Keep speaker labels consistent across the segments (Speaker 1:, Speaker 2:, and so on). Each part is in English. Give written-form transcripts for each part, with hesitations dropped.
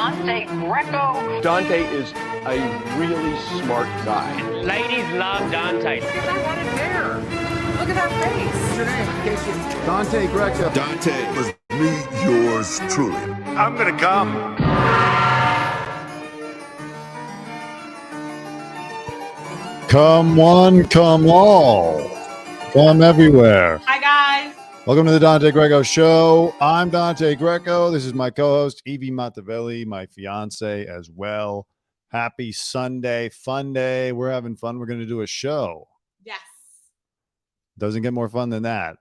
Speaker 1: Dante Greco.
Speaker 2: Dante is a really smart guy.
Speaker 3: Ladies love Dante.
Speaker 1: Because I want it there. Look at that face. What's your name? In case you...
Speaker 2: Dante Greco.
Speaker 4: Dante was meet yours truly.
Speaker 5: I'm gonna come.
Speaker 6: Come one, come all. Come everywhere.
Speaker 7: Hi, guys.
Speaker 6: Welcome to the Dante Greco Show. I'm Dante Greco. This is my co-host, Evie Mattavelli, my fiance as well. Happy Sunday, fun day. We're having fun. We're going to do a show.
Speaker 7: Yes.
Speaker 6: Doesn't get more fun than that.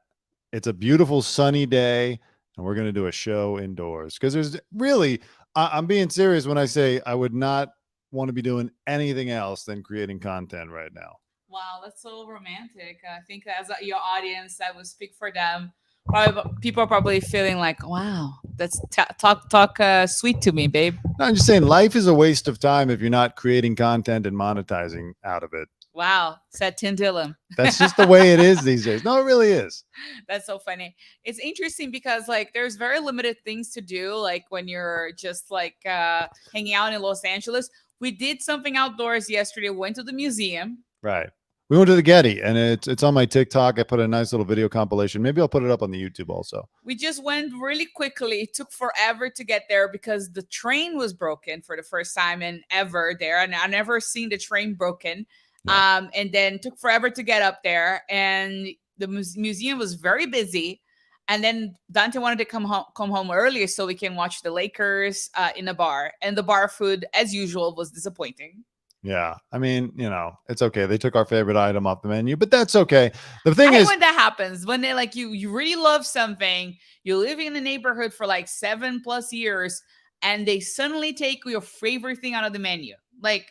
Speaker 6: It's a beautiful sunny day, and we're going to do a show indoors. Because there's really, I'm being serious when I say I would not want to be doing anything else than creating content right now.
Speaker 7: Wow, that's so romantic. I think as your audience, I would speak for them. Probably, people are probably feeling like, wow, that's talk sweet to me, babe.
Speaker 6: No, I'm just saying life is a waste of time if you're not creating content and monetizing out of it.
Speaker 7: Wow, said Tim Dillon.
Speaker 6: That's just the way it is these days. No, it really is.
Speaker 7: That's so funny. It's interesting because like there's very limited things to do. Like when you're just like hanging out in Los Angeles. We did something outdoors yesterday. Went to the museum.
Speaker 6: Right. We went to the Getty, and it's on my TikTok. I put a nice little video compilation. Maybe I'll put it up on the YouTube also.
Speaker 7: We just went really quickly. It took forever to get there because the train was broken for the first time in ever there. And I've never seen the train broken. Yeah. And then took forever to get up there. And the museum was very busy. And then Dante wanted to come home earlier so we can watch the Lakers in a bar. And the bar food, as usual, was disappointing.
Speaker 6: Yeah. I mean, you know, it's okay. They took our favorite item off the menu, but that's okay. The thing is,
Speaker 7: when that happens, when they like you really love something, you're living in the neighborhood for like 7+ years, and they suddenly take your favorite thing out of the menu. Like,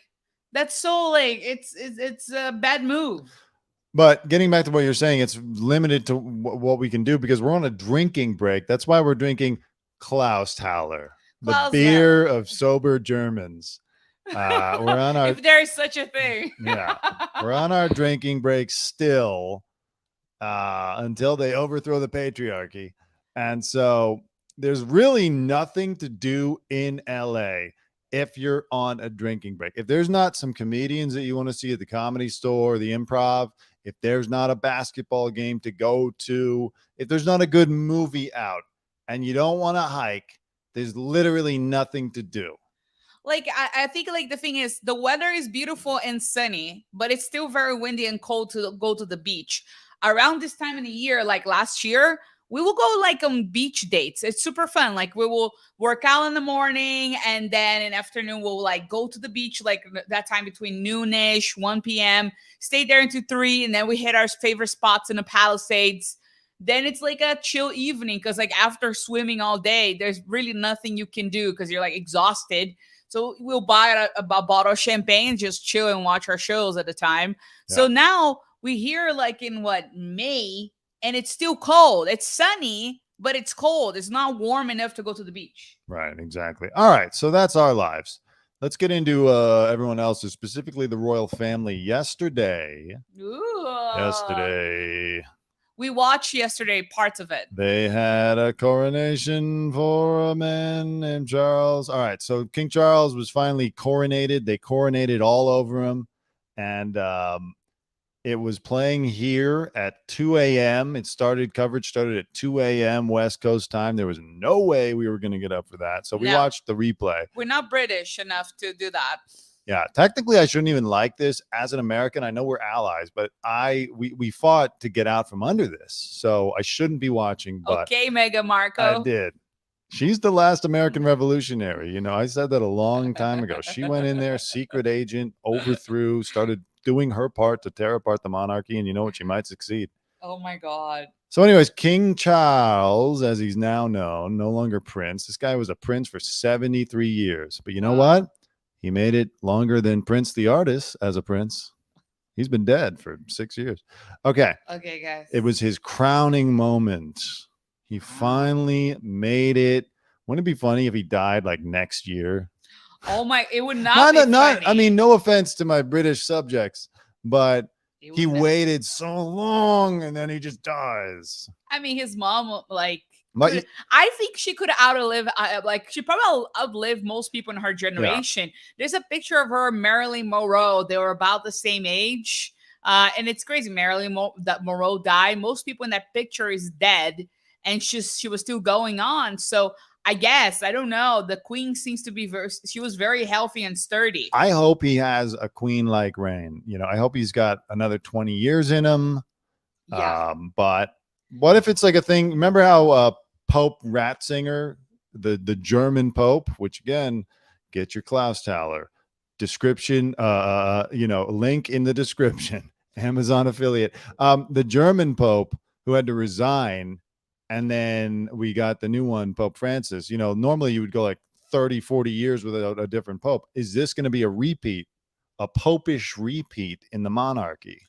Speaker 7: that's so like, it's a bad move.
Speaker 6: But getting back to what you're saying, it's limited to what we can do because we're on a drinking break. That's why we're drinking Klausthaler, the beer of sober Germans. We're on our,
Speaker 7: if there is such a thing.
Speaker 6: Yeah, we're on our drinking break still until they overthrow the patriarchy. And so there's really nothing to do in LA if you're on a drinking break. If there's not some comedians that you want to see at the Comedy Store or the Improv, if there's not a basketball game to go to, if there's not a good movie out and you don't want to hike, there's literally nothing to do.
Speaker 7: Like, I think like the thing is the weather is beautiful and sunny, but it's still very windy and cold to go to the beach. Around this time of the year, like last year, we will go like on beach dates. It's super fun. Like we will work out in the morning and then in the afternoon, we'll like go to the beach, like that time between noonish, 1 p.m., stay there until 3. And then we hit our favorite spots in the Palisades. Then it's like a chill evening because like after swimming all day, there's really nothing you can do because you're like exhausted. So we'll buy a bottle of champagne, just chill and watch our shows at the time. Yeah. So now we here like in May, and it's still cold. It's sunny, but it's cold. It's not warm enough to go to the beach.
Speaker 6: Right, exactly. All right, so that's our lives. Let's get into everyone else's, specifically the royal family. Yesterday,
Speaker 7: we watched yesterday parts of it.
Speaker 6: They had a coronation for a man named Charles. All right, so King Charles was finally coronated. They coronated all over him, and it was playing here at 2 a.m. Coverage started at 2 a.m. West Coast time. There was no way we were going to get up for that. So we watched the replay.
Speaker 7: We're not British enough to do that.
Speaker 6: Yeah, technically I shouldn't even like this as an American. I know we're allies, but we fought to get out from under this. So I shouldn't be watching. But
Speaker 7: okay, Meghan Markle.
Speaker 6: I did. She's the last American revolutionary. You know, I said that a long time ago. She went in there, secret agent, overthrew, started doing her part to tear apart the monarchy, and you know what? She might succeed.
Speaker 7: Oh my God.
Speaker 6: So anyways, King Charles, as he's now known, no longer prince. This guy was a prince for 73 years. But you know what? He made it longer than Prince the artist as a prince. He's been dead for 6 years. Okay.
Speaker 7: Okay, guys.
Speaker 6: It was his crowning moment. He finally made it. Wouldn't it be funny if he died like next year?
Speaker 7: Oh my, it would not be funny.
Speaker 6: I mean, no offense to my British subjects, but he waited so long and then he just dies.
Speaker 7: I mean, his mom like
Speaker 6: But
Speaker 7: I think she could outlive, like she probably outlived most people in her generation. There's a picture of her, Marilyn Monroe. They were about the same age, and it's crazy. That Monroe died. Most people in that picture is dead, and she was still going on. So I guess I don't know. The queen seems to be she was very healthy and sturdy.
Speaker 6: I hope he has a queen-like reign. You know, I hope he's got another 20 years in him.
Speaker 7: Yeah.
Speaker 6: But what if it's like a thing? Remember how Pope Ratzinger, the German Pope, which again, get your Klaus-Thaler description, link in the description, Amazon affiliate. The German Pope who had to resign, and then we got the new one, Pope Francis. You know, normally you would go like 30, 40 years without a different Pope. Is this going to be a repeat, a popish repeat in the monarchy?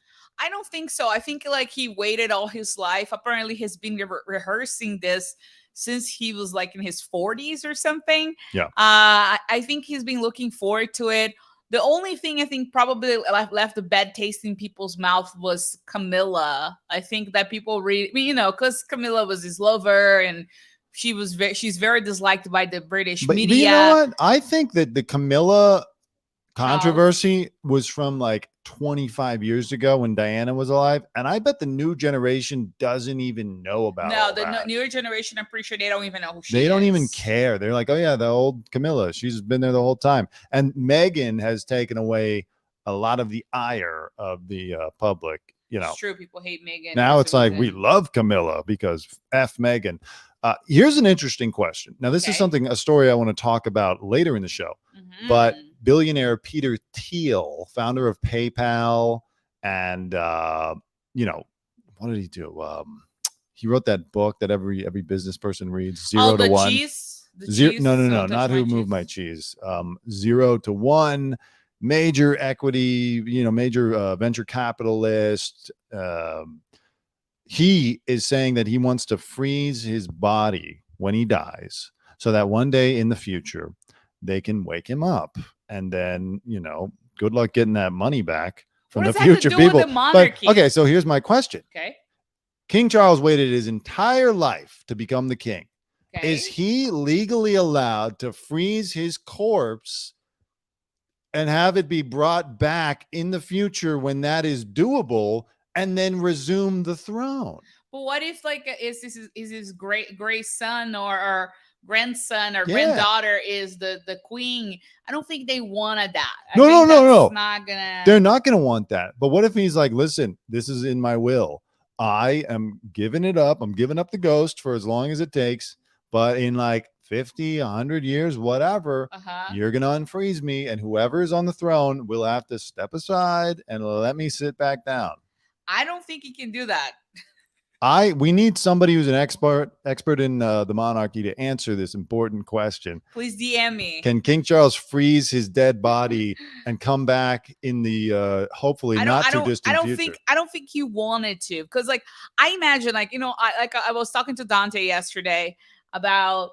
Speaker 7: I don't think so. I think like he waited all his life. Apparently, he's been rehearsing this since he was like in his 40s or something.
Speaker 6: Yeah.
Speaker 7: I think he's been looking forward to it. The only thing I think probably left a bad taste in people's mouth was Camilla. I think that people because Camilla was his lover and she's very disliked by the British media.
Speaker 6: But you know what? I think that the Camilla controversy was from like 25 years ago when Diana was alive, and I bet the new generation doesn't even know about
Speaker 7: the newer generation. I'm pretty sure they don't even know who she
Speaker 6: is. They don't
Speaker 7: is.
Speaker 6: even care. They're like, oh yeah, the old Camilla, she's been there the whole time. And Meghan has taken away a lot of the ire of the public. You know,
Speaker 7: it's true. People hate Meghan.
Speaker 6: Now it's like we love Camilla because F Meghan. Here's an interesting question. Now, this is a story I want to talk about later in the show, but billionaire Peter Thiel, founder of PayPal, and what did he do? He wrote that book that every business person reads, Zero to One.
Speaker 7: Cheese?
Speaker 6: No, not Who Moved My Cheese. 0 to 1, major equity, major venture capitalist. He is saying that he wants to freeze his body when he dies so that one day in the future they can wake him up, and then good luck getting that money back from the future people. But okay, so here's my question.
Speaker 7: Okay.
Speaker 6: King Charles waited his entire life to become the king.
Speaker 7: Okay.
Speaker 6: Is he legally allowed to freeze his corpse and have it be brought back in the future when that is doable, and then resume the throne?
Speaker 7: But what if is his great son or grandson or granddaughter is the queen? I don't think they wanted that.
Speaker 6: No.
Speaker 7: They're
Speaker 6: not gonna want that. But what if he's like, listen, this is in my will. I am giving it up. I'm giving up the ghost for as long as it takes. But in like 50, 100 years, whatever, you're going to unfreeze me. And whoever is on the throne will have to step aside and let me sit back down.
Speaker 7: I don't think he can do that.
Speaker 6: We need somebody who's an expert in the monarchy to answer this important question.
Speaker 7: Please DM me.
Speaker 6: Can King Charles freeze his dead body and come back in the hopefully not too distant future?
Speaker 7: I don't think he wanted to, because I imagine I was talking to Dante yesterday about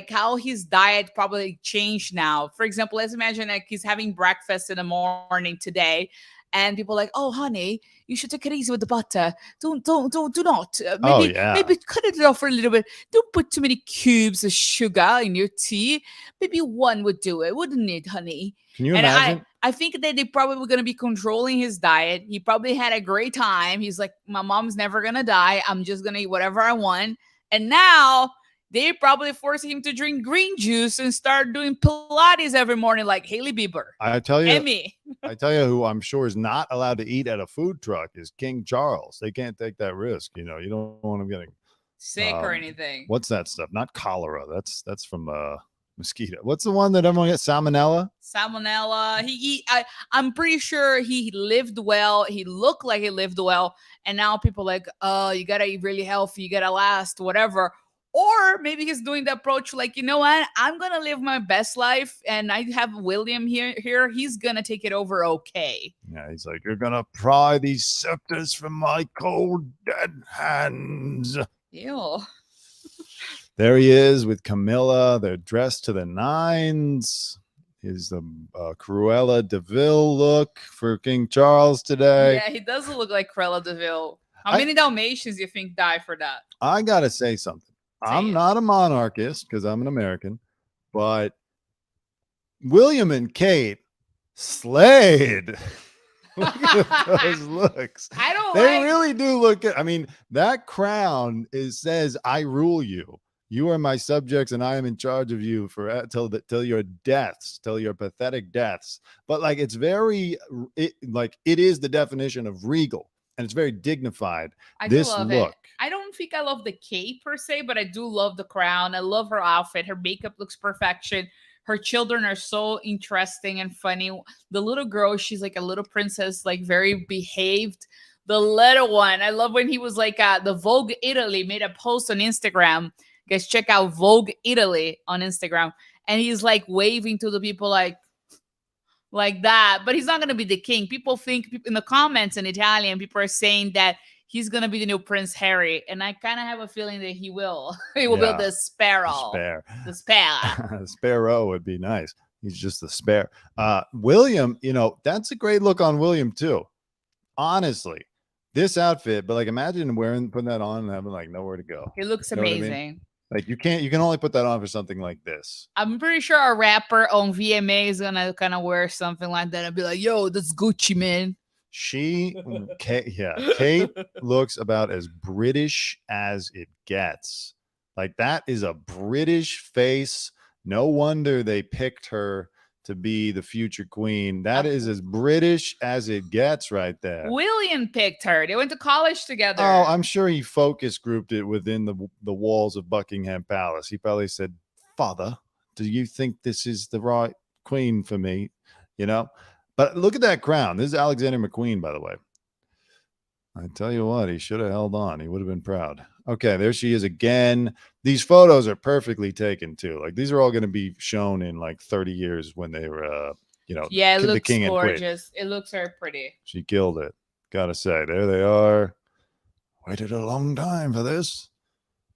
Speaker 7: how his diet probably changed now. For example, let's imagine he's having breakfast in the morning today. And people are like, oh, honey, you should take it easy with the butter. Do not. Maybe cut it off for a little bit. Don't put too many cubes of sugar in your tea. Maybe one would do it, wouldn't it, honey?
Speaker 6: Can you imagine?
Speaker 7: I think that they probably were going to be controlling his diet. He probably had a great time. He's like, my mom's never going to die. I'm just going to eat whatever I want. And now they probably forced him to drink green juice and start doing Pilates every morning like Hailey Bieber.
Speaker 6: I tell you,
Speaker 7: Emmy.
Speaker 6: I tell you who I'm sure is not allowed to eat at a food truck is King Charles. They can't take that risk. You don't want him getting
Speaker 7: sick or anything.
Speaker 6: What's that stuff? Not cholera. That's from mosquito. What's the one that everyone gets? Salmonella. I'm pretty sure he lived well. He looked like he lived well. And now people are like, oh, you got to eat really healthy. You got to last, whatever. Or maybe he's doing the approach like, you know what? I'm going to live my best life. And I have William here. He's going to take it over okay. Yeah, he's like, you're going to pry these scepters from my cold, dead hands.
Speaker 7: Ew.
Speaker 6: There he is with Camilla. They're dressed to the nines. Is the Cruella de Vil look for King Charles today.
Speaker 7: Yeah, he doesn't look like Cruella de Vil. How many Dalmatians do you think die for that?
Speaker 6: I got to say something. I'm not a monarchist because I'm an American, but William and Kate slayed. Look at those looks. They really do look good. I mean, that crown says, "I rule you. You are my subjects, and I am in charge of you for till your deaths, till your pathetic deaths." But like, it's very, it is the definition of regal, and it's very dignified.
Speaker 7: I
Speaker 6: this
Speaker 7: do love
Speaker 6: look.
Speaker 7: it. I don't think I love the cape per se, but I do love the crown. I love her outfit. Her makeup looks perfection. Her children are so interesting and funny. The little girl, she's like a little princess, like very behaved. The little one, I love when he was like, the Vogue Italy made a post on Instagram. Guys, check out Vogue Italy on Instagram. And he's like waving to the people like that. But he's not going to be the king. People think in the comments in Italian, people are saying that he's going to be the new Prince Harry. And I kind of have a feeling that he will. He will build the sparrow. The spare.
Speaker 6: Sparrow would be nice. He's just the spare. William, that's a great look on William too. Honestly, this outfit, but like imagine putting that on and having like nowhere to go.
Speaker 7: It looks amazing.
Speaker 6: Like you can only put that on for something like this.
Speaker 7: I'm pretty sure a rapper on VMA is going to kind of wear something like that and be like, yo, that's Gucci, man.
Speaker 6: Kate looks about as British as it gets. Like that is a British face. No wonder they picked her to be the future queen. That is as British as it gets right there.
Speaker 7: William picked her. They went to college together.
Speaker 6: Oh, I'm sure he focus grouped it within the walls of Buckingham Palace. He probably said, "Father, do you think this is the right queen for me?" But look at that crown. This is Alexander McQueen, by the way. I tell you what, he should have held on. He would have been proud. Okay, there she is again. These photos are perfectly taken too. Like these are all going to be shown in like 30 years when they were,
Speaker 7: it looks the king gorgeous. It looks very pretty.
Speaker 6: She killed it. Gotta say, there they are. Waited a long time for this.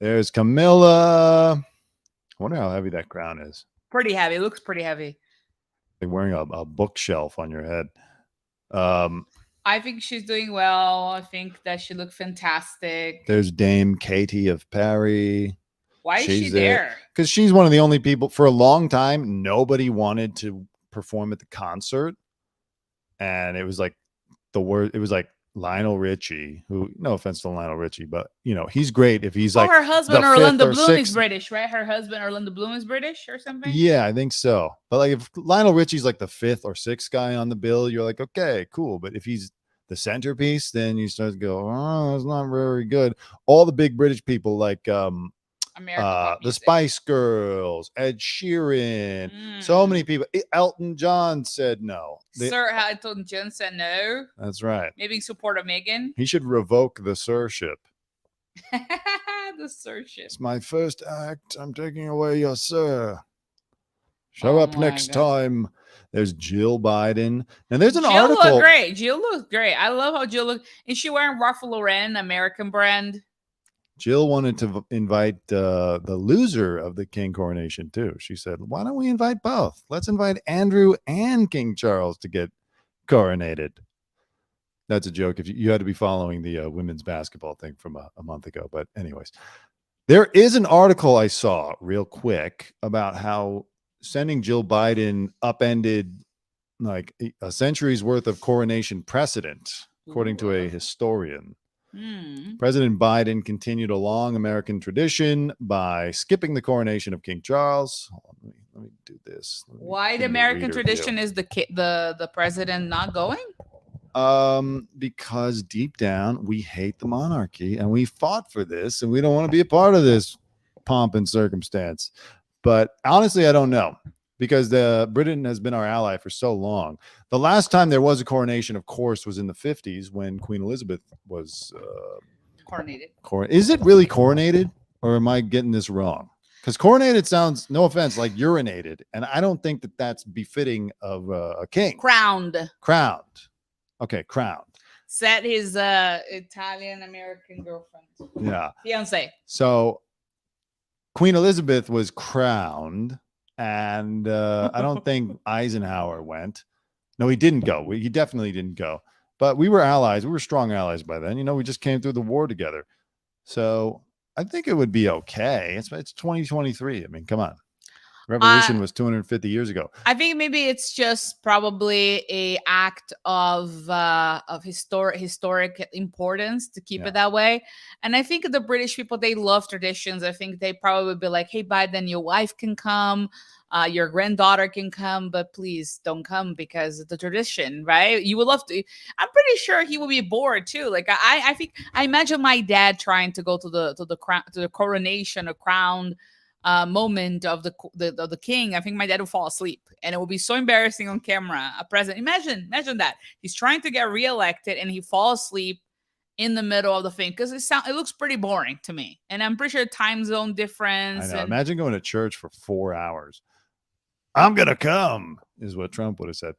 Speaker 6: There's Camilla. I wonder how heavy that crown is.
Speaker 7: Pretty heavy. It looks pretty heavy.
Speaker 6: Like wearing a bookshelf on your head.
Speaker 7: I think she's doing well. I think that she looked fantastic.
Speaker 6: There's Dame Katie of Paris.
Speaker 7: Why is she there?
Speaker 6: Because she's one of the only people for a long time. Nobody wanted to perform at the concert, and it was like it was like Lionel Richie, who, no offense to Lionel Richie, but he's great if he's like
Speaker 7: her husband Orlando Bloom is British, right? Her husband Orlando Bloom is British or something.
Speaker 6: Yeah, I think so. But like if Lionel Richie's like the 5th or 6th guy on the bill, you're like, okay, cool. But if he's the centerpiece, then you start to go, oh, it's not very good. All the big British people like the Spice Girls, Ed Sheeran, so many people. Elton John said no.
Speaker 7: Sir Elton John said no.
Speaker 6: That's right.
Speaker 7: Maybe in support of Meghan.
Speaker 6: He should revoke the sirship.
Speaker 7: The sirship.
Speaker 6: It's my first act. I'm taking away your sir. Show up next time. There's Jill Biden. And there's an article.
Speaker 7: Jill looked great. Jill looks great. I love how Jill looked. Is she wearing Ralph Lauren, American brand?
Speaker 6: Jill wanted to invite the loser of the King coronation too. She said, why don't we invite both? Let's invite Andrew and King Charles to get coronated. That's a joke. If you had to be following the women's basketball thing from a month ago. But anyways, there is an article I saw real quick about how sending Jill Biden upended like a century's worth of coronation precedent, according to a historian. President Biden continued a long American tradition by skipping the coronation of King Charles. Let me do this.
Speaker 7: Why the American tradition is the president not going?
Speaker 6: Because deep down we hate the monarchy and we fought for this and we don't want to be a part of this pomp and circumstance. But honestly, I don't know, because Britain has been our ally for so long. The last time there was a coronation, of course, was in the 50s when Queen Elizabeth was
Speaker 7: coronated.
Speaker 6: Is it really coronated, or am I getting this wrong? Because coronated sounds, no offense, like urinated, and I don't think that that's befitting of a king.
Speaker 7: Crowned.
Speaker 6: Okay, crowned.
Speaker 7: Said his Italian-American girlfriend.
Speaker 6: Yeah.
Speaker 7: Fiance.
Speaker 6: So Queen Elizabeth was crowned, and I don't think Eisenhower went. No, he didn't go. He definitely didn't go. But we were allies. We were strong allies by then. We just came through the war together. So I think it would be okay. It's 2023. I mean, come on. Revolution was 250 years ago.
Speaker 7: I think maybe it's just probably a act of historic importance to keep it that way. And I think the British people, they love traditions. I think they probably would be like, hey, Biden, your wife can come, your granddaughter can come, but please don't come because of the tradition, right? You would love to. I'm pretty sure he would be bored too. Like I think I imagine my dad trying to go to the coronation or crown moment of the king. I think my dad would fall asleep, and it would be so embarrassing on camera. A president, imagine that he's trying to get reelected and he falls asleep in the middle of the thing because it looks pretty boring to me. And I'm pretty sure time zone difference.
Speaker 6: I know. Imagine going to church for 4 hours. I'm gonna come is what Trump would have said.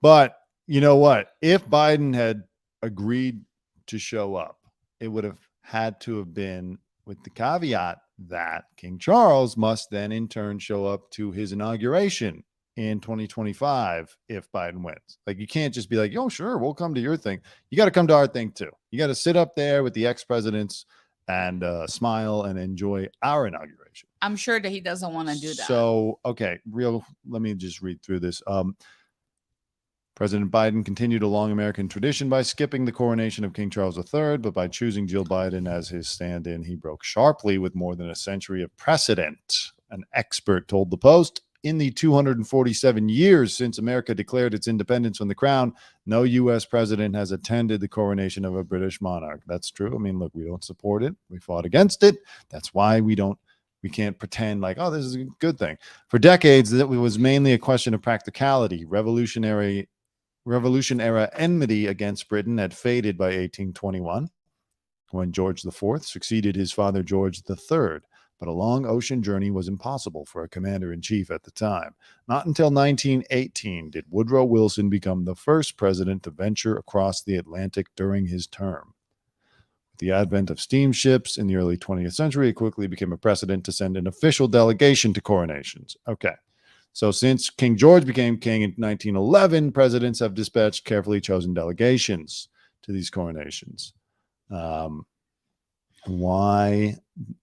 Speaker 6: But you know what? If Biden had agreed to show up, it would have had to have been with the caveat that King Charles must then in turn show up to his inauguration in 2025 if Biden wins. Like, you can't just be like, oh, sure, we'll come to your thing. You got to come to our thing too. You got to sit up there with the ex-presidents and smile and enjoy our inauguration.
Speaker 7: I'm sure that he doesn't want to do that.
Speaker 6: So, okay, let me just read through this. President Biden continued a long American tradition by skipping the coronation of King Charles III, but by choosing Jill Biden as his stand-in, he broke sharply with more than a century of precedent. An expert told the Post, in the 247 years since America declared its independence from the crown, no U.S. president has attended the coronation of a British monarch. That's true. I mean, look, we don't support it. We fought against it. That's why we can't pretend like, oh, this is a good thing. For decades, it was mainly a question of practicality. Revolution era enmity against Britain had faded by 1821 when George IV succeeded his father George III, but a long ocean journey was impossible for a commander-in-chief at the time. Not until 1918 did Woodrow Wilson become the first president to venture across the Atlantic during his term. With the advent of steamships in the early 20th century, it quickly became a precedent to send an official delegation to coronations. Okay. So since King George became king in 1911, presidents have dispatched carefully chosen delegations to these coronations. Why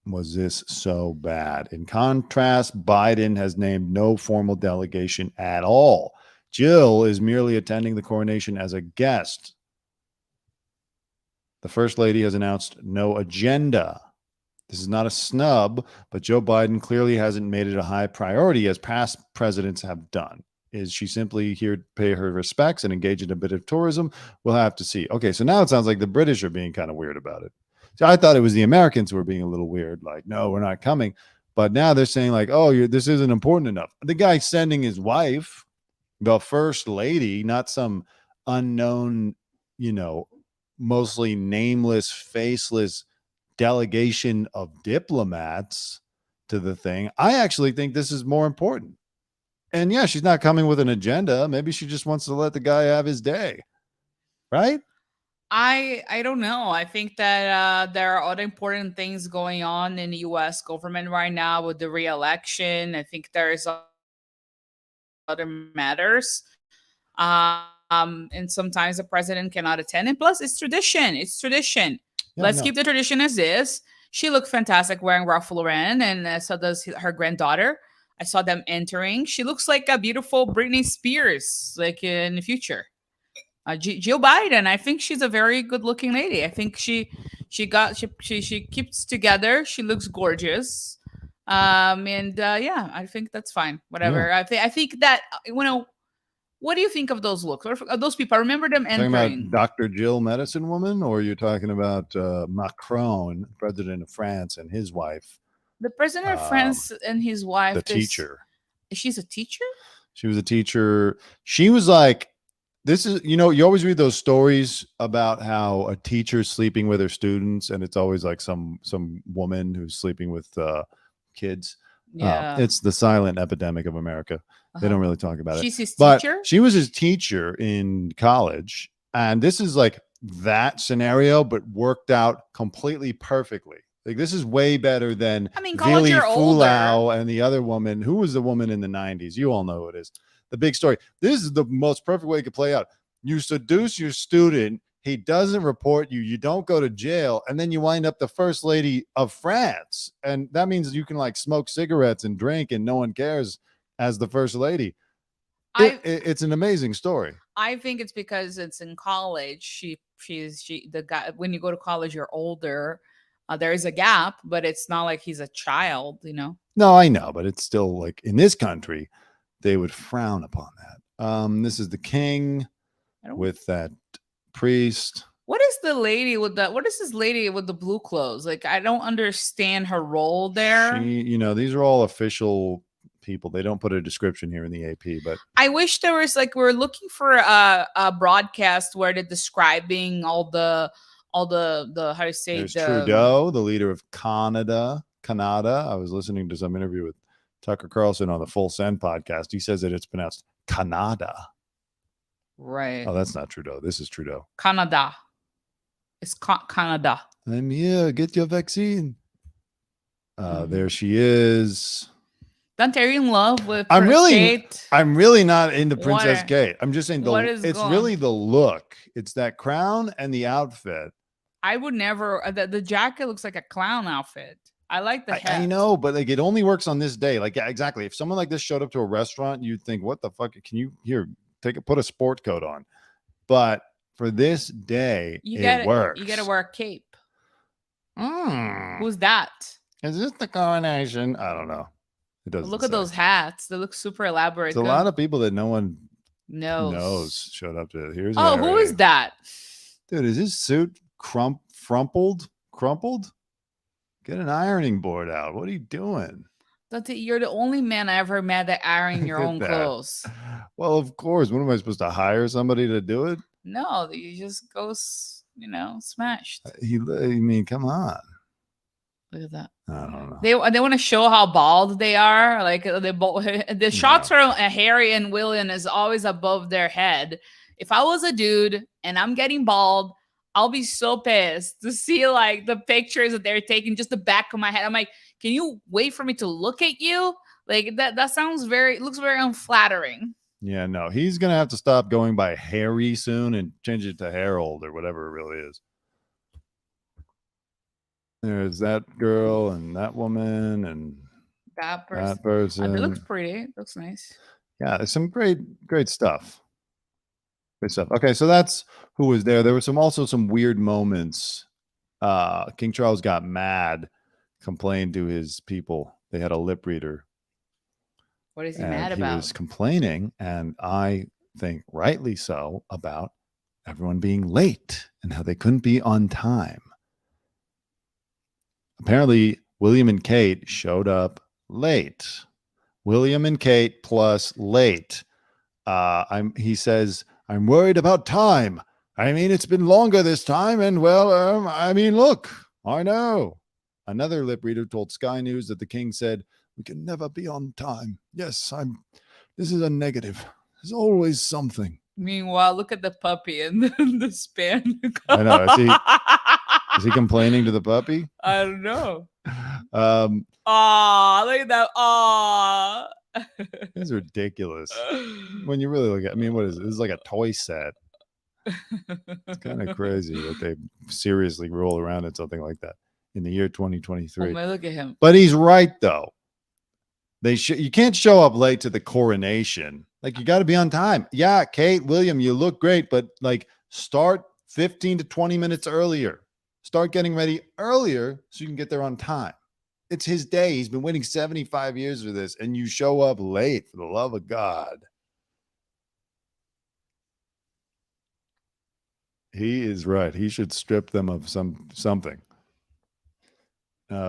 Speaker 6: was this so bad? In contrast, Biden has named no formal delegation at all. Jill is merely attending the coronation as a guest. The First Lady has announced no agenda. This is not a snub, but Joe Biden clearly hasn't made it a high priority as past presidents have done. Is she simply here to pay her respects and engage in a bit of tourism? We'll have to see. Okay, so now it sounds like the British are being kind of weird about it. So I thought it was the Americans who were being a little weird, like, no, we're not coming. But now they're saying like, oh, this isn't important enough. The guy sending his wife, the First Lady, not some unknown, mostly nameless, faceless delegation of diplomats to the thing. I actually think this is more important. And yeah, she's not coming with an agenda. Maybe she just wants to let the guy have his day, right?
Speaker 7: I don't know. I think that there are other important things going on in the U.S. government right now with the re-election. I think there's other matters. And sometimes the president cannot attend. And plus, it's tradition. It's tradition. Let's keep the tradition as is. She looked fantastic wearing Ralph Lauren, and so does her granddaughter. I saw them entering. She looks like a beautiful Britney Spears, like in the future. Jill Biden, I think she's a very good-looking lady. I think she keeps together. She looks gorgeous, yeah, I think that's fine. Whatever. Yeah. I think that What do you think of those looks? Or of those people? I remember them entering.
Speaker 6: Talking about Dr. Jill, medicine woman, or you're talking about Macron, president of France, and his wife?
Speaker 7: The president of France and his wife.
Speaker 6: The teacher.
Speaker 7: She's a teacher?
Speaker 6: She was a teacher. She was like, this is, you always read those stories about how a teacher's sleeping with her students, and it's always like some woman who's sleeping with kids. Yeah. It's the silent epidemic of America. They don't really talk about it.
Speaker 7: She's his teacher?
Speaker 6: But she was his teacher in college. And this is like that scenario, but worked out completely perfectly. Like, this is way better than
Speaker 7: Vili
Speaker 6: Fulau and the other woman. Who was the woman in the 90s? You all know who it is. The big story. This is the most perfect way it could play out. You seduce your student, he doesn't report you. You don't go to jail, and then you wind up the first lady of France, and that means you can like smoke cigarettes and drink, and no one cares as the first lady. It's an amazing story.
Speaker 7: I think it's because it's in college. She the guy. When you go to college, you're older. There is a gap, but it's not like he's a child, you know.
Speaker 6: No, I know, but it's still like in this country, they would frown upon that. This is the king with that priest.
Speaker 7: What is the lady with the? What is this lady with the blue clothes? Like, I don't understand her role there.
Speaker 6: These are all official people. They don't put a description here in the AP, but
Speaker 7: I wish there was like, we're looking for a broadcast where they're describing all the how to say,
Speaker 6: there's Trudeau, the leader of Canada. I was listening to some interview with Tucker Carlson on the Full Send podcast. He says that it's pronounced Canada.
Speaker 7: Right.
Speaker 6: Oh, that's not Trudeau. This is Trudeau.
Speaker 7: Canada. It's Canada.
Speaker 6: I'm here. Get your vaccine. There she is.
Speaker 7: Dante, are you in love with
Speaker 6: I'm
Speaker 7: Kate?
Speaker 6: really not into Princess Kate. I'm just saying it's
Speaker 7: going?
Speaker 6: really the look. It's that crown and the outfit.
Speaker 7: I would never. The jacket looks like a clown outfit. I like the hat.
Speaker 6: I know, but like it only works on this day. Like, yeah, exactly. If someone like this showed up to a restaurant, you'd think, "What the fuck? Can you put a sport coat on?" But for this day, it works.
Speaker 7: You gotta wear a cape.
Speaker 6: Mm.
Speaker 7: Who's that?
Speaker 6: Is this the coronation? I don't know. It doesn't.
Speaker 7: Look at those hats. They look super elaborate.
Speaker 6: It's a lot of people that no one
Speaker 7: knows
Speaker 6: showed up to. Here's
Speaker 7: who is that?
Speaker 6: Dude, is his suit crumpled? Get an ironing board out. What are you doing?
Speaker 7: Dante, you're the only man I ever met that iron your own clothes.
Speaker 6: Well, of course. What am I supposed to hire somebody to do it?
Speaker 7: No, you just go, smashed.
Speaker 6: I mean, come on.
Speaker 7: Look at that.
Speaker 6: I don't know.
Speaker 7: They want to show how bald they are. Like the shots are Harry and William is always above their head. If I was a dude and I'm getting bald, I'll be so pissed to see like the pictures that they're taking, just the back of my head. I'm like, can you wait for me to look at you? Like that sounds looks very unflattering.
Speaker 6: Yeah, no, he's gonna have to stop going by Harry soon and change it to Harold or whatever it really is. There's that girl and that woman and
Speaker 7: that person.
Speaker 6: That person.
Speaker 7: It looks pretty. It looks nice.
Speaker 6: Yeah, there's some great stuff. Great stuff. Okay, so that's who was there. There were also some weird moments. King Charles got mad, complained to his people. They had a lip reader.
Speaker 7: What is he mad about?
Speaker 6: He was complaining, and I think rightly so, about everyone being late and how they couldn't be on time. Apparently, William and Kate showed up late. William and Kate plus late. He says, I'm worried about time. I mean, it's been longer this time. And well, look, I know. Another lip reader told Sky News that the king said, we can never be on time. Yes, this is a negative. There's always something.
Speaker 7: Meanwhile, look at the puppy and the span.
Speaker 6: I know. Is he complaining to the puppy?
Speaker 7: I don't know. Look at that.
Speaker 6: It's ridiculous. When you really look at, what is it? This is like a toy set. It's kind of crazy that they seriously roll around in something like that in the year 2023.
Speaker 7: Oh my, look at him.
Speaker 6: But he's right though. You can't show up late to the coronation. Like, you got to be on time. Yeah, Kate, William, you look great, but like, start 15 to 20 minutes earlier. Start getting ready earlier so you can get there on time. It's his day. He's been waiting 75 years for this, and you show up late, for the love of God. He is right. He should strip them of something.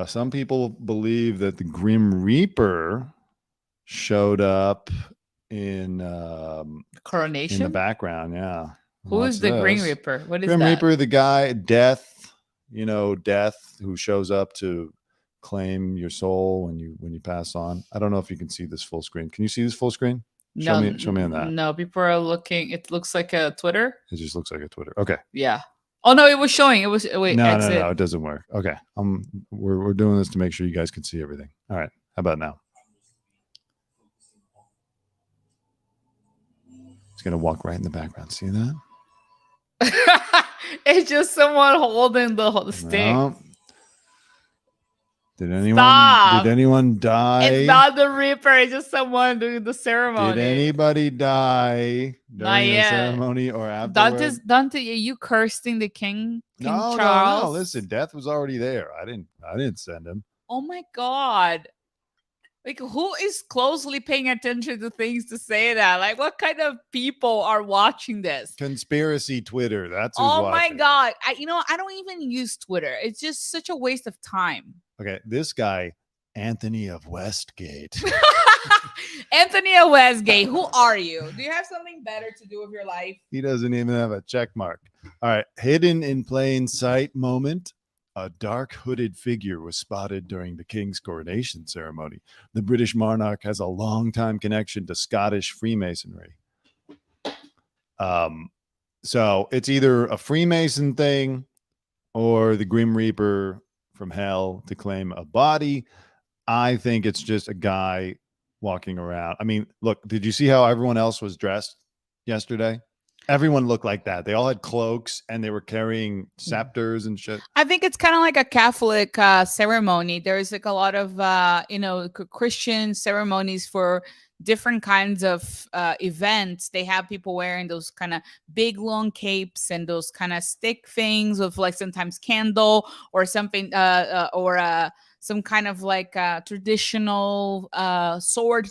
Speaker 6: Some people believe that the Grim Reaper showed up in
Speaker 7: Coronation
Speaker 6: in the background. Yeah.
Speaker 7: Who is the Grim Reaper? What is
Speaker 6: Grim
Speaker 7: that?
Speaker 6: Reaper? The guy, Death. Death, who shows up to claim your soul when you pass on. I don't know if you can see this full screen. Can you see this full screen? Show me on that.
Speaker 7: No, people are looking. It looks like a Twitter.
Speaker 6: It just looks like a Twitter. Okay.
Speaker 7: Yeah. Oh no, it was showing. It was wait.
Speaker 6: No, it doesn't work. Okay. We're doing this to make sure you guys can see everything. All right. How about now? It's gonna walk right in the background. See that?
Speaker 7: It's just someone holding the stick.
Speaker 6: No. Did
Speaker 7: Stop.
Speaker 6: anyone die?
Speaker 7: It's not the Reaper. It's just someone doing the ceremony.
Speaker 6: Did anybody die
Speaker 7: Not
Speaker 6: during the
Speaker 7: yet.
Speaker 6: ceremony or afterwards?
Speaker 7: Dante, are you cursing the King
Speaker 6: No.
Speaker 7: Charles?
Speaker 6: Listen, death was already there. I didn't send him.
Speaker 7: Oh my God. Like, who is closely paying attention to things to say that? Like, what kind of people are watching this?
Speaker 6: Conspiracy Twitter. That's who's
Speaker 7: Oh
Speaker 6: watching.
Speaker 7: my God. I don't even use Twitter. It's just such a waste of time.
Speaker 6: Okay, this guy, Anthony of Westgate.
Speaker 7: Anthony Westgate, who are you? Do you have something better to do with your life?
Speaker 6: He doesn't even have a check mark. All right, hidden in plain sight moment. A dark hooded figure was spotted during the king's coronation ceremony. The British monarch has a long-time connection to Scottish Freemasonry. So it's either a Freemason thing or the Grim Reaper from hell to claim a body. I think it's just a guy walking around. I mean, look, did you see how everyone else was dressed yesterday? Everyone looked like that. They all had cloaks and they were carrying scepters and shit.
Speaker 7: I think it's kind of like a Catholic ceremony. There's like a lot of Christian ceremonies for different kinds of events. They have people wearing those kind of big long capes and those kind of stick things with like sometimes candle or something or some kind of like traditional sword.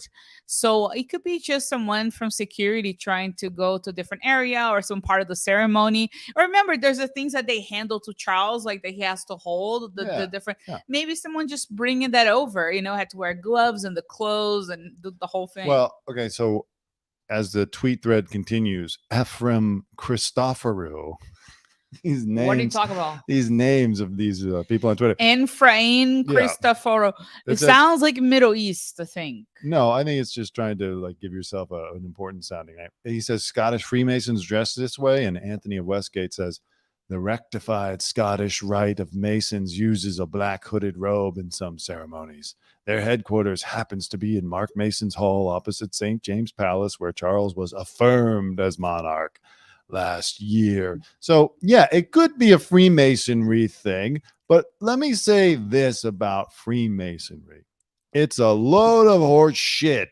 Speaker 7: So it could be just someone from security trying to go to a different area or some part of the ceremony. Or remember, there's the things that they handle to Charles, like that he has to hold the different. Yeah. Maybe someone just bringing that over, had to wear gloves and the clothes and the whole thing.
Speaker 6: Well, okay, so as the tweet thread continues, Ephraim Christophorou. These names,
Speaker 7: what are you talking about?
Speaker 6: These names of these people on Twitter.
Speaker 7: Ephraim Christophorou. It sounds like Middle East, I think.
Speaker 6: No, I think it's just trying to like give yourself an important sounding name. He says Scottish Freemasons dress this way, and Anthony of Westgate says the rectified Scottish rite of Masons uses a black hooded robe in some ceremonies. Their headquarters happens to be in Mark Mason's Hall opposite St. James Palace, where Charles was affirmed as monarch last year. So yeah, it could be a Freemasonry thing, but let me say this about Freemasonry. It's a load of horse shit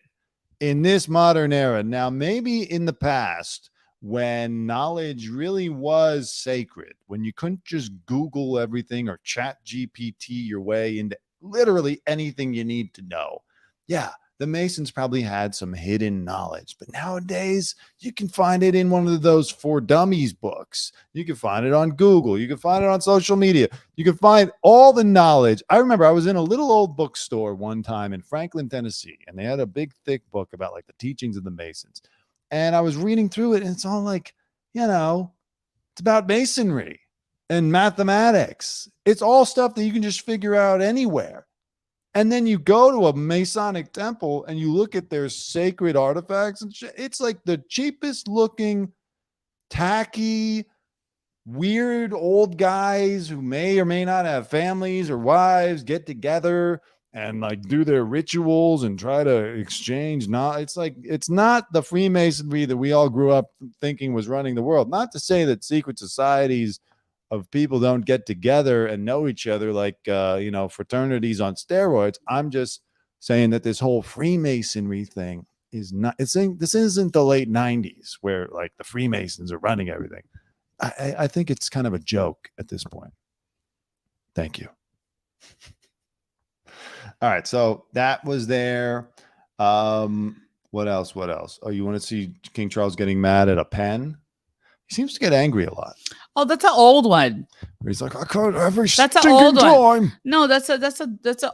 Speaker 6: in this modern era. Now, maybe in the past, when knowledge really was sacred, when you couldn't just Google everything or chat GPT your way into literally anything you need to know. Yeah, the Masons probably had some hidden knowledge, but nowadays you can find it in one of those For Dummies books. You can find it on Google. You can find it on social media. You can find all the knowledge. I remember I was in a little old bookstore one time in Franklin, Tennessee, and they had a big, thick book about like the teachings of the Masons. And I was reading through it, and it's all like, it's about masonry and mathematics. It's all stuff that you can just figure out anywhere. And then you go to a Masonic temple and you look at their sacred artifacts and shit. It's like the cheapest looking, tacky, weird old guys who may or may not have families or wives get together and like do their rituals and try to exchange. It's not the Freemasonry that we all grew up thinking was running the world. Not to say that secret societies of people don't get together and know each other like, fraternities on steroids. I'm just saying that this whole Freemasonry thing is not, this isn't the late 90s where like the Freemasons are running everything. I think it's kind of a joke at this point. Thank you. All right. So that was there. What else? Oh, you want to see King Charles getting mad at a pen? He seems to get angry a lot.
Speaker 7: Oh, that's an old one.
Speaker 6: He's like, I can't every
Speaker 7: that's an old
Speaker 6: time.
Speaker 7: One. No, that's an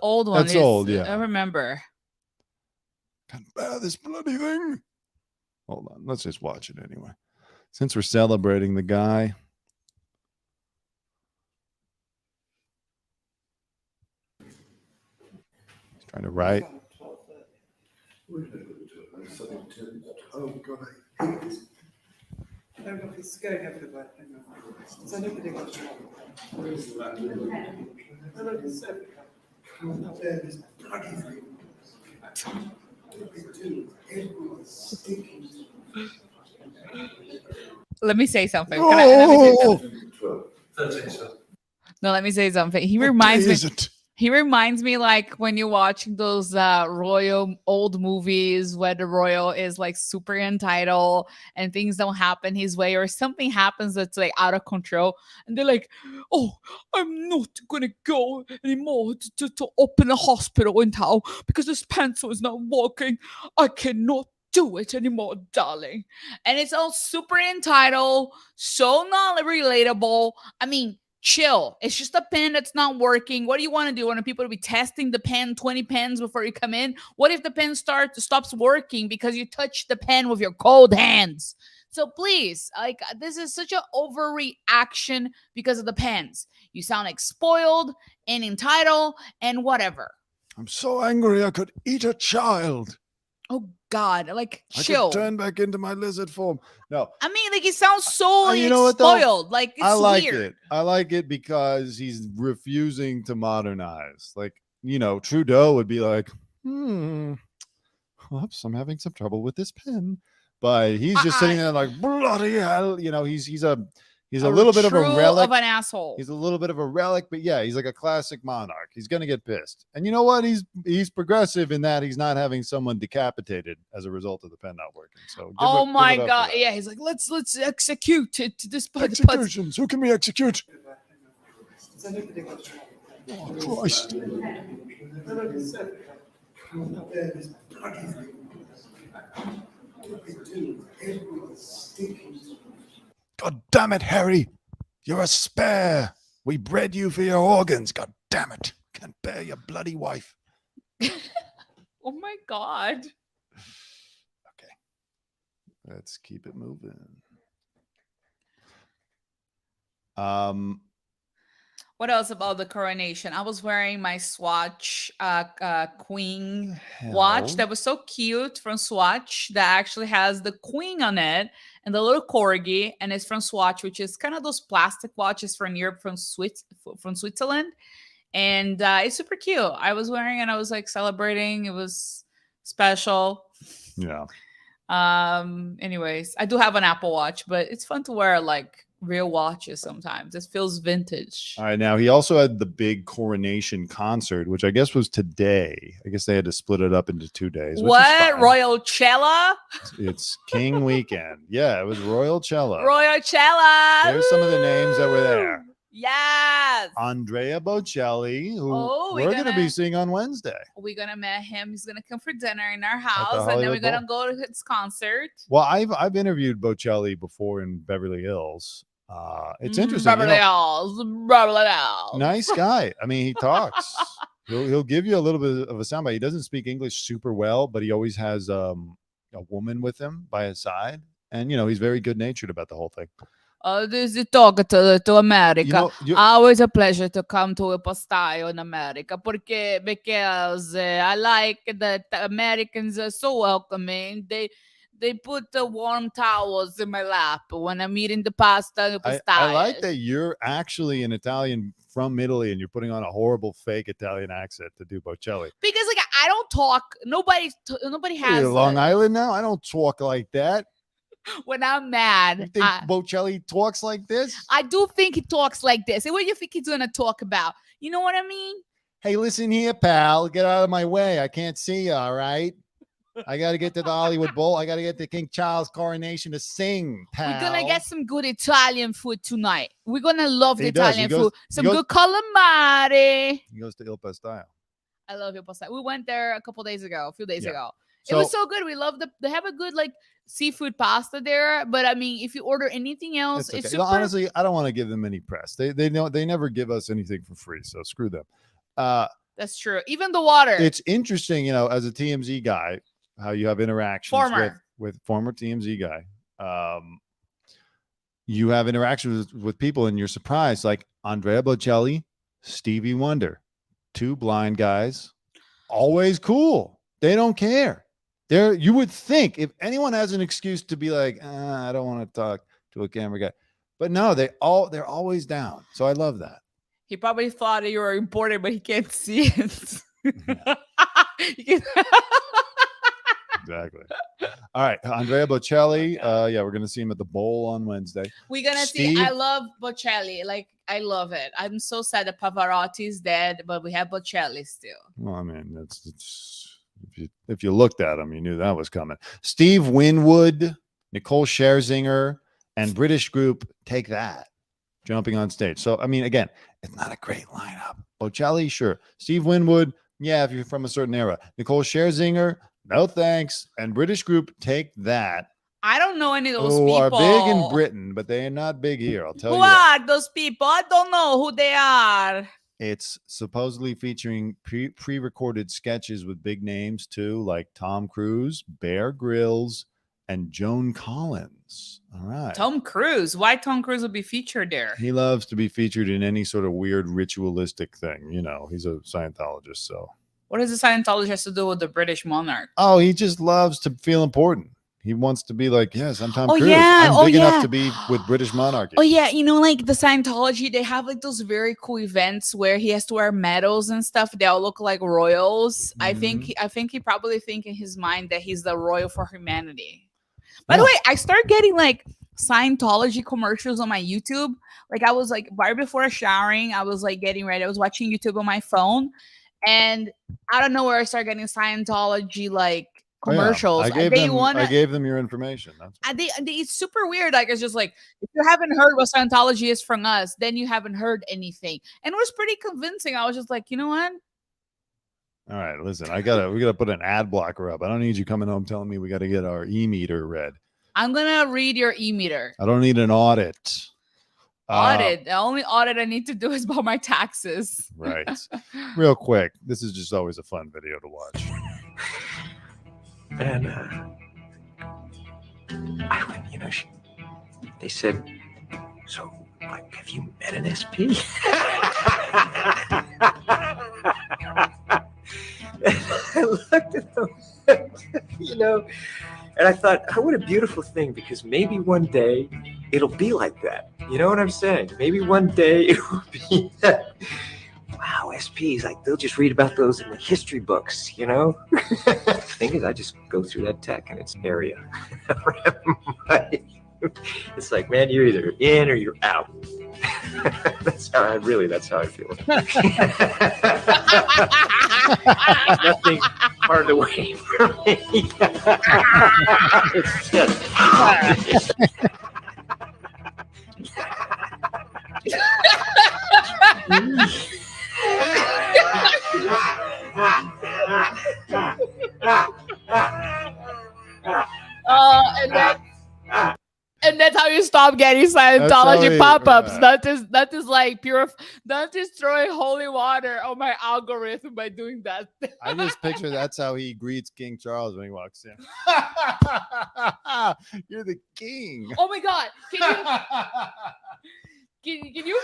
Speaker 7: old one.
Speaker 6: That's old, yeah.
Speaker 7: I remember.
Speaker 6: Can't bear this bloody thing. Hold on, let's just watch it anyway. Since we're celebrating the guy. He's trying to write.
Speaker 5: Oh God, I hate this. No, look, it's going everywhere. So nobody got it. No, look, it's everywhere. Can't bear this bloody thing.
Speaker 7: Let me say something. Let me say something. No, let me say something. He reminds me.
Speaker 6: Is it?
Speaker 7: He reminds me like when you watch those royal old movies where the royal is like super entitled and things don't happen his way, or something happens that's like out of control, and they're like, "Oh, I'm not gonna go anymore to open a hospital in town because this pencil is not working. I cannot do it anymore, darling." And it's all super entitled, so not relatable. I mean, chill. It's just a pen that's not working. What do you want to do? Want people to be testing the pen 20 pens before you come in? What if the pen stops working because you touched the pen with your cold hands? So please, like, this is such an overreaction because of the pens. You sound like spoiled and entitled and whatever.
Speaker 6: I'm so angry I could eat a child.
Speaker 7: Oh God, like,
Speaker 6: I
Speaker 7: chill.
Speaker 6: could turn back into my lizard form. No,
Speaker 7: I mean, like, he sounds so like,
Speaker 6: you know what, though?
Speaker 7: spoiled. Like, it's
Speaker 6: I like
Speaker 7: weird.
Speaker 6: it. I like it because he's refusing to modernize. Like, you know, Trudeau would be like, whoops, I'm having some trouble with this pen. But he's just sitting there like, bloody hell. You know, he's a little bit of a relic.
Speaker 7: Of an asshole.
Speaker 6: He's a little bit of a relic, but yeah, he's like a classic monarch. He's gonna get pissed. And you know what? He's progressive in that he's not having someone decapitated as a result of the pen not working. So
Speaker 7: oh my God. Yeah, he's like, let's execute it. This
Speaker 6: executions. Who can we execute? Oh, Christ. God damn it, Harry. You're a spare. We bred you for your organs. God damn it. Can't bear your bloody wife.
Speaker 7: Oh my God.
Speaker 6: Okay. Let's keep it moving.
Speaker 7: What else about the coronation? I was wearing my Swatch Queen watch that was so cute from Swatch that actually has the Queen on it and the little corgi, and it's from Swatch, which is kind of those plastic watches from Europe, from Switzerland, and it's super cute. I was wearing it and I was like celebrating. It was special.
Speaker 6: Yeah.
Speaker 7: Anyways, I do have an Apple Watch, but it's fun to wear like real watches sometimes. It feels vintage.
Speaker 6: All right. Now, he also had the big coronation concert, which I guess was today. I guess they had to split it up into 2 days.
Speaker 7: What? Royal Cella?
Speaker 6: It's King Weekend. Yeah, it was Royal Cella.
Speaker 7: Royal Cella.
Speaker 6: There's some of the names that were there.
Speaker 7: Yes.
Speaker 6: Andrea Bocelli, who
Speaker 7: we're
Speaker 6: we're going to be seeing on Wednesday.
Speaker 7: We're going to meet him. He's going to come for dinner in our house, and then we're going to go to his concert.
Speaker 6: Well, I've interviewed Bocelli before in Beverly Hills. It's interesting.
Speaker 7: Beverly Hills.
Speaker 6: Nice guy. I mean, he talks. He'll give you a little bit of a soundbite. He doesn't speak English super well, but he always has a woman with him by his side, and you know he's very good natured about the whole thing.
Speaker 7: This is talk to America.
Speaker 6: You know,
Speaker 7: always a pleasure to come to a postaio in America because I like that Americans are so welcoming. They put the warm towels in my lap when I'm eating the pasta.
Speaker 6: I like that you're actually an Italian from Italy and you're putting on a horrible fake Italian accent to do Bocelli.
Speaker 7: Because like I don't talk. Nobody has.
Speaker 6: Long Island now. I don't talk like that.
Speaker 7: When I'm mad,
Speaker 6: you think Bocelli talks like this?
Speaker 7: I do think he talks like this. And what do you think he's going to talk about? You know what I mean?
Speaker 6: Hey, listen here, pal. Get out of my way. I can't see you, all right? I got to get to the Hollywood Bowl. I got to get to King Charles Coronation to sing, pal.
Speaker 7: We're going to get some good Italian food tonight. We're going to love the Italian food. Some good calamari.
Speaker 6: He goes to Il Pastel.
Speaker 7: I love Il Pastel. We went there a few days ago. It was so good. We love they have a good like seafood pasta there. But I mean, if you order anything else, it's super...
Speaker 6: Honestly, I don't want to give them any press. They know they never give us anything for free, so screw them.
Speaker 7: That's true. Even the water.
Speaker 6: It's interesting, you know, as a TMZ guy, how you have interactions with former TMZ guy. You have interactions with people, and you're surprised. Like Andrea Bocelli, Stevie Wonder, 2 blind guys, always cool. They don't care. You would think if anyone has an excuse to be like, I don't want to talk to a camera guy, but no, they're always down. So I love that.
Speaker 7: He probably thought you were important, but he can't see it.
Speaker 6: Exactly. All right, Andrea Bocelli. Yeah, we're gonna see him at the Bowl on Wednesday.
Speaker 7: We're gonna
Speaker 6: Steve?
Speaker 7: see. I love Bocelli. Like, I love it. I'm so sad that Pavarotti is dead, but we have Bocelli still.
Speaker 6: Well, I mean, it's if you looked at him, you knew that was coming. Steve Winwood, Nicole Scherzinger, and British group Take That jumping on stage. So, I mean, again, it's not a great lineup. Bocelli, sure. Steve Winwood, yeah, if you're from a certain era. Nicole Scherzinger, no thanks. And British group Take That.
Speaker 7: I don't know any of those
Speaker 6: Who
Speaker 7: people.
Speaker 6: are big in Britain, but they are not big here. I'll tell
Speaker 7: Who
Speaker 6: you. That.
Speaker 7: are those people? I don't know who they are.
Speaker 6: It's supposedly featuring pre-recorded sketches with big names too, like Tom Cruise, Bear Grylls, and Joan Collins. All right.
Speaker 7: Tom Cruise. Why Tom Cruise would be featured there?
Speaker 6: He loves to be featured in any sort of weird ritualistic thing. You know, he's a Scientologist, so.
Speaker 7: What does the Scientologist have to do with the British monarch?
Speaker 6: Oh, he just loves to feel important. He wants to be like, yes, I'm Tom Cruise.
Speaker 7: Yeah.
Speaker 6: I'm big enough to be with British monarchy.
Speaker 7: Oh yeah, you know, like the Scientology, they have like those very cool events where he has to wear medals and stuff. They all look like royals. I think he probably think in his mind that he's the royal for humanity. By the way, I started getting like Scientology commercials on my YouTube. Like I was like right before showering, I was like getting ready. I was watching YouTube on my phone, and I don't know where I started getting Scientology like commercials.
Speaker 6: I gave them your information. That's
Speaker 7: it's super weird. Like, it's just like, if you haven't heard what Scientology is from us, then you haven't heard anything. And it was pretty convincing. I was just like, you know what?
Speaker 6: all right. Listen, we gotta put an ad blocker up. I don't need you coming home telling me we got to get our e-meter read.
Speaker 7: I'm gonna read your e-meter.
Speaker 6: I don't need an audit.
Speaker 7: The only audit I need to do is about my taxes.
Speaker 6: Right. Real quick. This is just always a fun video to watch.
Speaker 8: And I went, you know, they said, so, like, have you met an SP? And I looked at them, you know, and I thought, oh, what a beautiful thing, because maybe one day it'll be like that. You know what I'm saying? Maybe one day it will be that. Wow, SPs, like they'll just read about those in the history books, you know? The thing is, I just go through that tech and it's area. It's like, man, you're either in or you're out. That's how I feel. Nothing hard away from me. It's just.
Speaker 7: And that's how you stop getting Scientology pop-ups. That is like that is throwing holy water on my algorithm by doing that.
Speaker 6: I just picture that's how he greets King Charles when he walks in. You're the king.
Speaker 7: Oh my God! Can you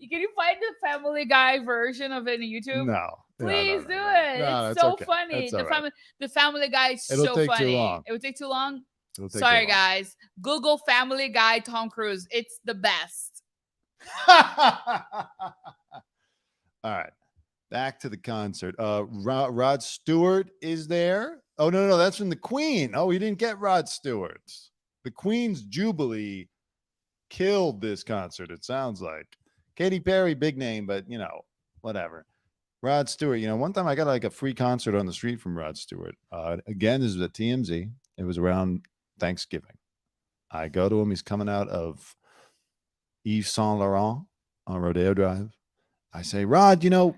Speaker 7: can you find the Family Guy version of it on YouTube?
Speaker 6: No.
Speaker 7: Please do it.
Speaker 6: No,
Speaker 7: it's so
Speaker 6: okay.
Speaker 7: funny.
Speaker 6: Right.
Speaker 7: The Family Guy is
Speaker 6: It'll
Speaker 7: so
Speaker 6: take
Speaker 7: funny.
Speaker 6: Too long.
Speaker 7: It would take too long.
Speaker 6: Sorry,
Speaker 7: guys. Google Family Guy Tom Cruise. It's the best.
Speaker 6: All right. Back to the concert. Rod Stewart is there. Oh, no, that's from the Queen. Oh, we didn't get Rod Stewart. The Queen's Jubilee killed this concert, it sounds like. Katy Perry, big name, but, you know, whatever. Rod Stewart, you know, one time I got like a free concert on the street from Rod Stewart. Again, this was at TMZ. It was around Thanksgiving. I go to him. He's coming out of Yves Saint Laurent on Rodeo Drive. I say, Rod, you know,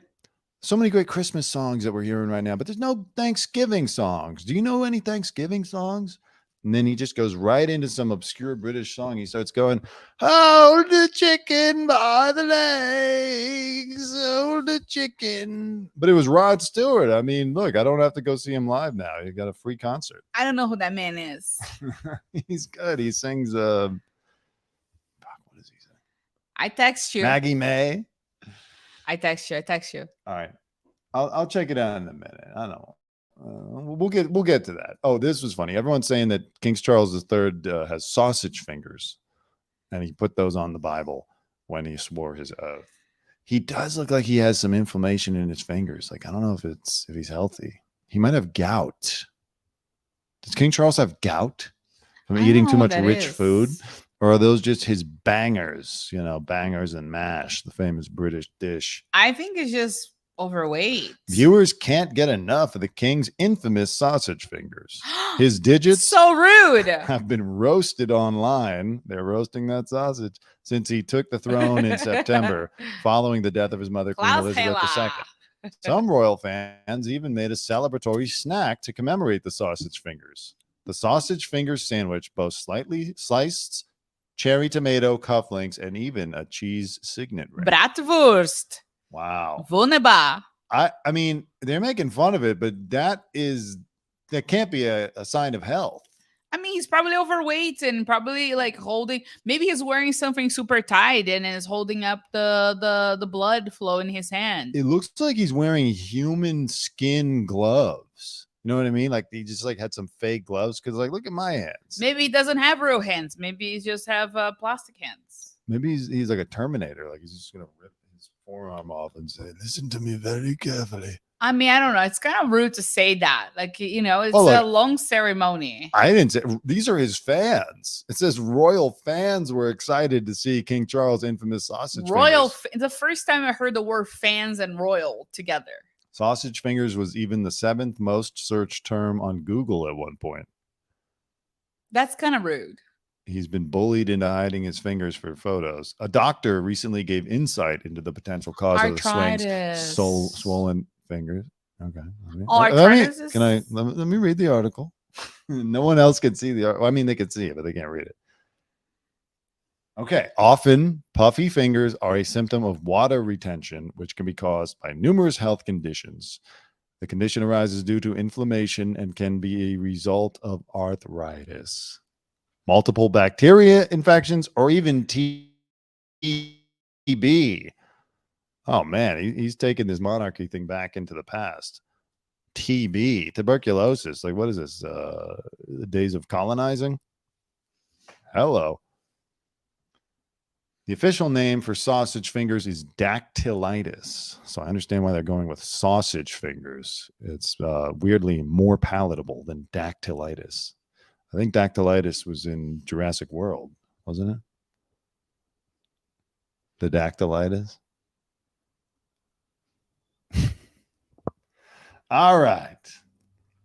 Speaker 6: so many great Christmas songs that we're hearing right now, but there's no Thanksgiving songs. Do you know any Thanksgiving songs? And then he just goes right into some obscure British song. He starts going, hold the chicken by the legs, hold the chicken. But it was Rod Stewart. I mean, look, I don't have to go see him live now. You got a free concert.
Speaker 7: I don't know who that man is.
Speaker 6: He's good. He sings, what does he sing?
Speaker 7: I text you.
Speaker 6: Maggie May.
Speaker 7: I text you.
Speaker 6: All right. I'll check it out in a minute. I don't know. We'll get to that. Oh, this was funny. Everyone's saying that King Charles III has sausage fingers, and he put those on the Bible when he swore his oath. He does look like he has some inflammation in his fingers. Like, I don't know if he's healthy. He might have gout. Does King Charles have gout from
Speaker 7: I don't
Speaker 6: eating
Speaker 7: know
Speaker 6: too
Speaker 7: what
Speaker 6: much
Speaker 7: that
Speaker 6: rich
Speaker 7: is.
Speaker 6: food? Or are those just his bangers? You know, bangers and mash, the famous British dish.
Speaker 7: I think it's just overweight.
Speaker 6: Viewers can't get enough of the king's infamous sausage fingers. His digits
Speaker 7: So rude.
Speaker 6: have been roasted online. They're roasting that sausage since he took the throne in September following the death of his mother, Queen
Speaker 7: Klaus
Speaker 6: Elizabeth II.
Speaker 7: Hela.
Speaker 6: Some royal fans even made a celebratory snack to commemorate the sausage fingers. The sausage fingers sandwich boasts slightly sliced cherry tomato cufflinks and even a cheese signet ring.
Speaker 7: Bratwurst.
Speaker 6: Wow.
Speaker 7: Wunderbar.
Speaker 6: I mean, they're making fun of it, but that can't be a sign of health.
Speaker 7: I mean, he's probably overweight and probably like holding. Maybe he's wearing something super tight and is holding up the blood flow in his hand.
Speaker 6: It looks like he's wearing human skin gloves. You know what I mean? Like he just like had some fake gloves because like look at my hands.
Speaker 7: Maybe he doesn't have real hands. Maybe he just have plastic hands.
Speaker 6: Maybe he's like a Terminator. Like he's just gonna rip his forearm off and say, "Listen to me very carefully."
Speaker 7: I mean, I don't know. It's kind of rude to say that. Like, you know, it's
Speaker 6: Well,
Speaker 7: a
Speaker 6: like,
Speaker 7: long ceremony.
Speaker 6: I didn't say these are his fans. It says royal fans were excited to see King Charles' infamous sausage fingers.
Speaker 7: The first time I heard the word fans and royal together.
Speaker 6: Sausage fingers was even the 7th most searched term on Google at one point.
Speaker 7: That's kind of rude.
Speaker 6: He's been bullied into hiding his fingers for photos. A doctor recently gave insight into the potential cause of the
Speaker 7: Arthritis.
Speaker 6: swollen fingers. Okay.
Speaker 7: Arthritis.
Speaker 6: Let me read the article. No one else can see the article. I mean, they can see it, but they can't read it. Okay. Often, puffy fingers are a symptom of water retention, which can be caused by numerous health conditions. The condition arises due to inflammation and can be a result of arthritis, multiple bacteria infections, or even TB. Oh, man, he's taking this monarchy thing back into the past. TB, tuberculosis. Like, what is this? The days of colonizing? Hello. The official name for sausage fingers is dactylitis. So I understand why they're going with sausage fingers. It's weirdly more palatable than dactylitis. I think dactylitis was in Jurassic World, wasn't it? The dactylitis. All right.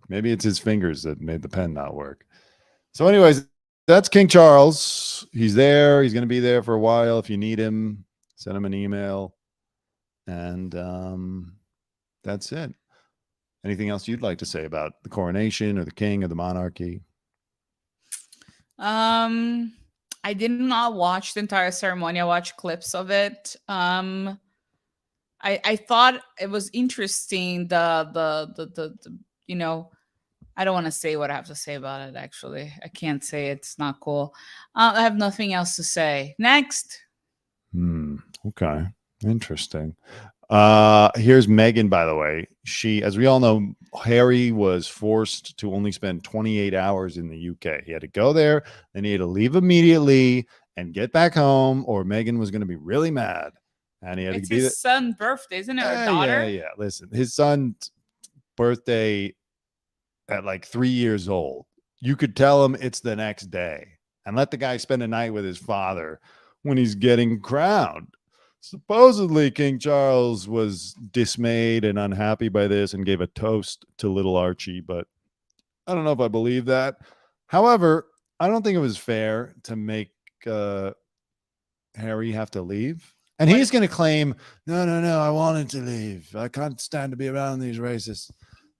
Speaker 6: Maybe it's his fingers that made the pen not work. So anyways, that's King Charles. He's there. He's going to be there for a while. If you need him, send him an email. And that's it. Anything else you'd like to say about the coronation or the king or the monarchy?
Speaker 7: I did not watch the entire ceremony. I watched clips of it. I thought it was interesting. The you know, I don't want to say what I have to say about it. Actually, I can't say it's not cool. I have nothing else to say. Next.
Speaker 6: Okay. Interesting. Here's Meghan, by the way. She, as we all know, Harry was forced to only spend 28 hours in the UK. He had to go there, then he had to leave immediately and get back home, or Meghan was going to be really mad. And he had
Speaker 7: It's
Speaker 6: to be
Speaker 7: his son's birthday, isn't it? Or daughter?
Speaker 6: Yeah. Listen, his son's birthday at like 3 years old. You could tell him it's the next day and let the guy spend a night with his father when he's getting crowned. Supposedly, King Charles was dismayed and unhappy by this and gave a toast to little Archie, but I don't know if I believe that. However, I don't think it was fair to make Harry have to leave. And he's going to claim, no, I wanted to leave. I can't stand to be around these racists.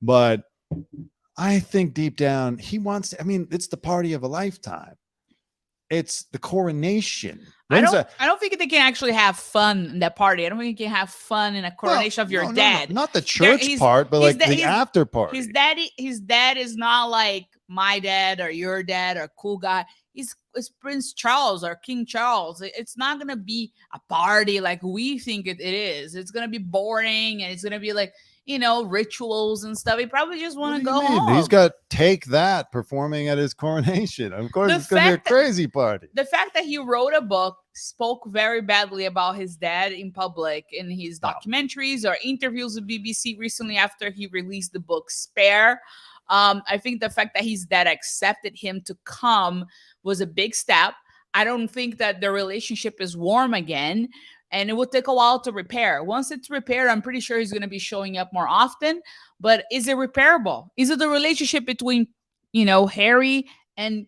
Speaker 6: But I think deep down, he wants to. I mean, it's the party of a lifetime. It's the coronation.
Speaker 7: I don't think they can actually have fun in that party. I don't think you can have fun in a coronation of your dad.
Speaker 6: Not the church part, but like the after party.
Speaker 7: His dad is not like my dad or your dad or a cool guy. It's Prince Charles or King Charles. It's not gonna be a party like we think it is. It's gonna be boring and it's gonna be like, you know, rituals and stuff. He probably just want to go home.
Speaker 6: He's got Take That performing at his coronation. Of course, it's going to be a crazy party.
Speaker 7: The fact that he wrote a book spoke very badly about his dad in public in his
Speaker 6: No.
Speaker 7: documentaries or interviews with BBC recently after he released the book Spare. I think the fact that his dad accepted him to come was a big step. I don't think that the relationship is warm again, and it will take a while to repair. Once it's repaired, I'm pretty sure he's going to be showing up more often. But is it repairable? Is it the relationship between, Harry and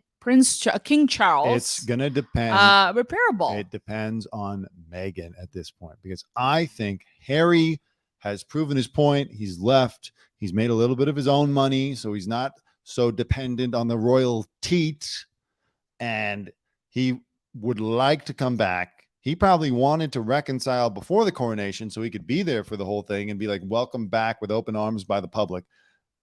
Speaker 7: King Charles?
Speaker 6: It's gonna depend.
Speaker 7: Repairable.
Speaker 6: It depends on Meghan at this point, because I think Harry has proven his point. He's left. He's made a little bit of his own money, so he's not so dependent on the royal teat, and he would like to come back. He probably wanted to reconcile before the coronation so he could be there for the whole thing and be like, welcome back with open arms by the public.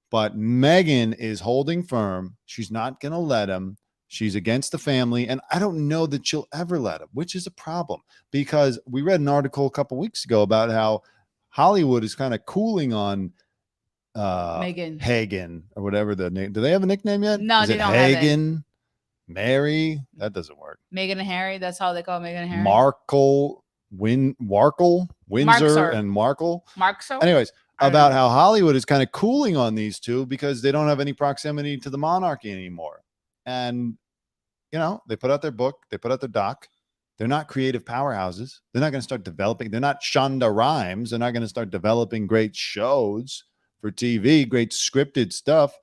Speaker 6: But Meghan is holding firm. She's not going to let him. She's against the family. And I don't know that she'll ever let him, which is a problem, because we read an article a couple weeks ago about how Hollywood is kind of cooling on
Speaker 7: Meghan.
Speaker 6: Hagen, or whatever the name. Do they have a nickname yet?
Speaker 7: No,
Speaker 6: is
Speaker 7: they
Speaker 6: it
Speaker 7: don't have it.
Speaker 6: Hagen? Mary? That doesn't work.
Speaker 7: Meghan and Harry, that's how they call Meghan and Harry.
Speaker 6: Markle, Windsor,
Speaker 7: Markser.
Speaker 6: and Markle.
Speaker 7: Markso?
Speaker 6: Anyways,
Speaker 7: I don't
Speaker 6: about
Speaker 7: know.
Speaker 6: how Hollywood is kind of cooling on these two because they don't have any proximity to the monarchy anymore. And, they put out their book, they put out their doc. They're not creative powerhouses. They're not going to start developing. They're not Shonda Rhimes. They're not going to start developing great shows for TV, great scripted stuff.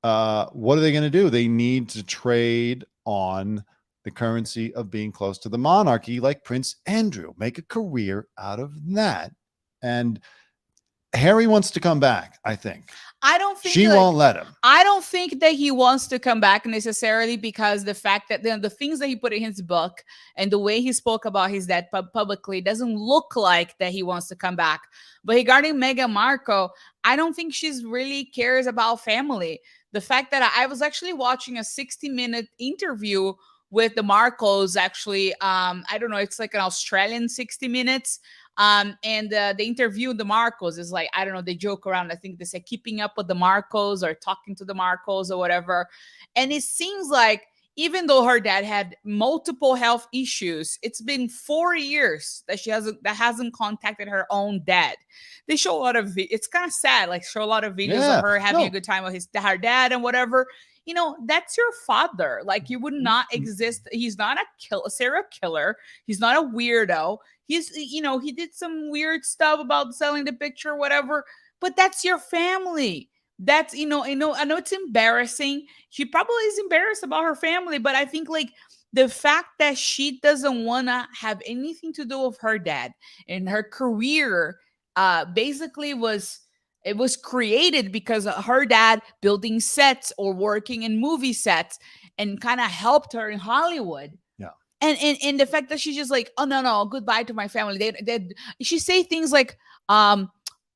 Speaker 6: What are they going to do? They need to trade on the currency of being close to the monarchy, like Prince Andrew. Make a career out of that. And Harry wants to come back, I think.
Speaker 7: I don't think
Speaker 6: She won't let him.
Speaker 7: I don't think that he wants to come back necessarily, because the fact that the things that he put in his book and the way he spoke about his dad publicly doesn't look like that he wants to come back. But regarding Meghan Markle, I don't think she's really cares about family. The fact that I was actually watching a 60-minute interview with the Markles, actually, I don't know, it's like an Australian 60 minutes. And they interview the Markles. Is like, I don't know, they joke around. I think they say keeping up with the Markles or talking to the Markles or whatever. And it seems like even though her dad had multiple health issues, it's been 4 years that hasn't contacted her own dad. They show a lot of it's kind of sad, like show a lot of videos of her having a good time with her dad and whatever. That's your father. Like, you would not exist. He's not a serial killer. He's not a weirdo. He's, he did some weird stuff about selling the picture or whatever, but that's your family. That's, I know it's embarrassing. She probably is embarrassed about her family, but I think like the fact that she doesn't want to have anything to do with her dad and her career basically was created because of her dad building sets or working in movie sets and kind of helped her in Hollywood.
Speaker 6: Yeah.
Speaker 7: And the fact that she's just like, oh no, goodbye to my family. She say things like,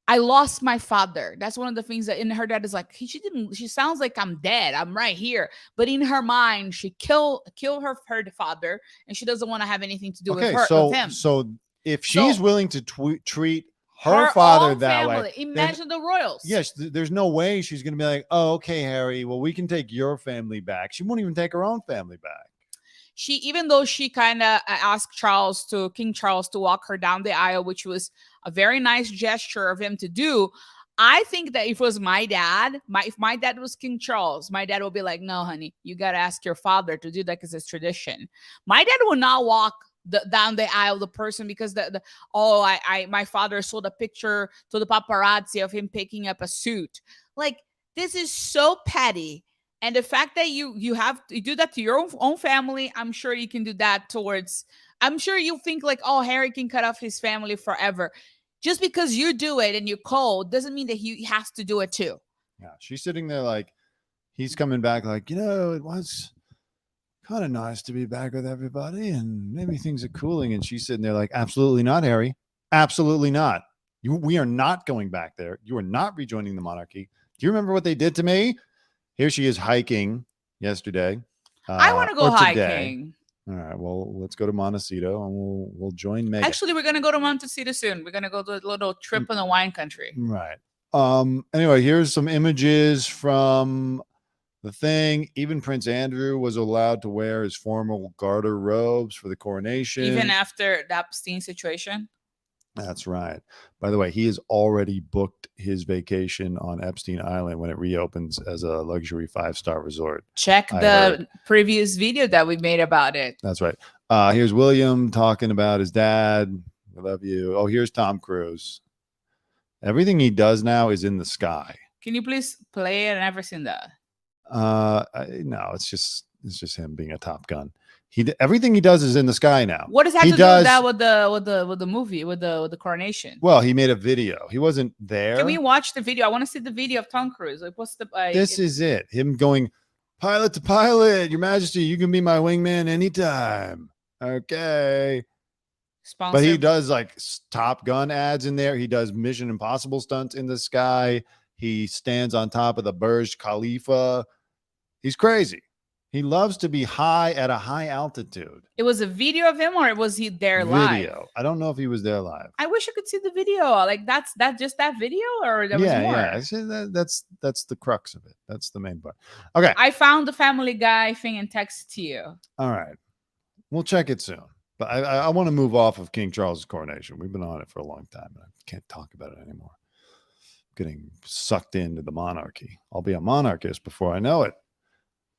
Speaker 7: I lost my father. That's one of the things that in her dad is like, she sounds like I'm dead. I'm right here. But in her mind, she killed her father, and she doesn't want to have anything to do with him.
Speaker 6: So if she's willing to treat her father that way,
Speaker 7: imagine the royals.
Speaker 6: Yes, there's no way she's going to be like, oh, okay, Harry, well, we can take your family back. She won't even take her own family back.
Speaker 7: Even though she kind of asked King Charles to walk her down the aisle, which was a very nice gesture of him to do, I think that if it was my dad, if my dad was King Charles, my dad would be like, no, honey, you got to ask your father to do that because it's tradition. My dad will not walk down the aisle the person because my father sold a picture to the paparazzi of him picking up a suit. Like, this is so petty. And the fact that you do that to your own family, I'm sure you can do that I'm sure you think like, oh, Harry can cut off his family forever. Just because you do it and you're cold doesn't mean that he has to do it too.
Speaker 6: Yeah, she's sitting there like, he's coming back like, it was kind of nice to be back with everybody and maybe things are cooling. And she's sitting there like, absolutely not, Harry. Absolutely not. We are not going back there. You are not rejoining the monarchy. Do you remember what they did to me? Here she is hiking yesterday.
Speaker 7: I want to go hiking.
Speaker 6: All right. Well, let's go to Montecito and we'll join Meghan.
Speaker 7: Actually, we're going to go to Montecito soon. We're going to go to a little trip in the wine country.
Speaker 6: Right. Anyway, here's some images from the thing. Even Prince Andrew was allowed to wear his formal garter robes for the coronation.
Speaker 7: Even after the Epstein situation.
Speaker 6: That's right. By the way, he has already booked his vacation on Epstein Island when it reopens as a luxury 5-star resort.
Speaker 7: Check the previous video that we made about it.
Speaker 6: That's right. Here's William talking about his dad. I love you. Oh, here's Tom Cruise. Everything he does now is in the sky.
Speaker 7: Can you please play it? I've never seen that.
Speaker 6: No, it's just him being a Top Gun. Everything he does is in the sky now.
Speaker 7: What does that have to do with that with the movie with the coronation?
Speaker 6: Well, he made a video. He wasn't there.
Speaker 7: Can we watch the video? I want to see the video of Tom Cruise. Like, what's the?
Speaker 6: This is it. Him going pilot to pilot. Your Majesty, you can be my wingman anytime. Okay.
Speaker 7: Sponsor.
Speaker 6: But he does like Top Gun ads in there. He does Mission Impossible stunts in the sky. He stands on top of the Burj Khalifa. He's crazy. He loves to be high at a high altitude.
Speaker 7: It was a video of him, or was he there live?
Speaker 6: I don't know if he was there live.
Speaker 7: I wish I could see the video. Like that's just that video, or there was more?
Speaker 6: Yeah. That's the crux of it. That's the main part. Okay.
Speaker 7: I found the Family Guy thing and texted to you.
Speaker 6: All right. We'll check it soon. But I want to move off of King Charles's coronation. We've been on it for a long time. I can't talk about it anymore. Getting sucked into the monarchy. I'll be a monarchist before I know it.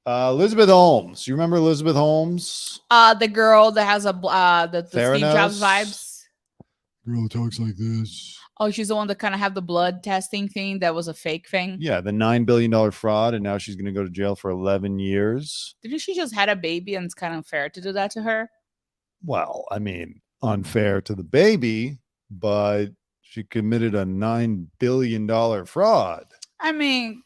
Speaker 6: Elizabeth Holmes. You remember Elizabeth Holmes?
Speaker 7: The girl that has the Steve Jobs vibes.
Speaker 6: Girl talks like this.
Speaker 7: Oh, she's the one that kind of have the blood testing thing that was a fake thing.
Speaker 6: Yeah, the $9 billion fraud, and now she's going to go to jail for 11 years.
Speaker 7: Didn't she just had a baby, and it's kind of unfair to do that to her?
Speaker 6: Well, I mean, unfair to the baby, but she committed a $9 billion fraud.
Speaker 7: I mean,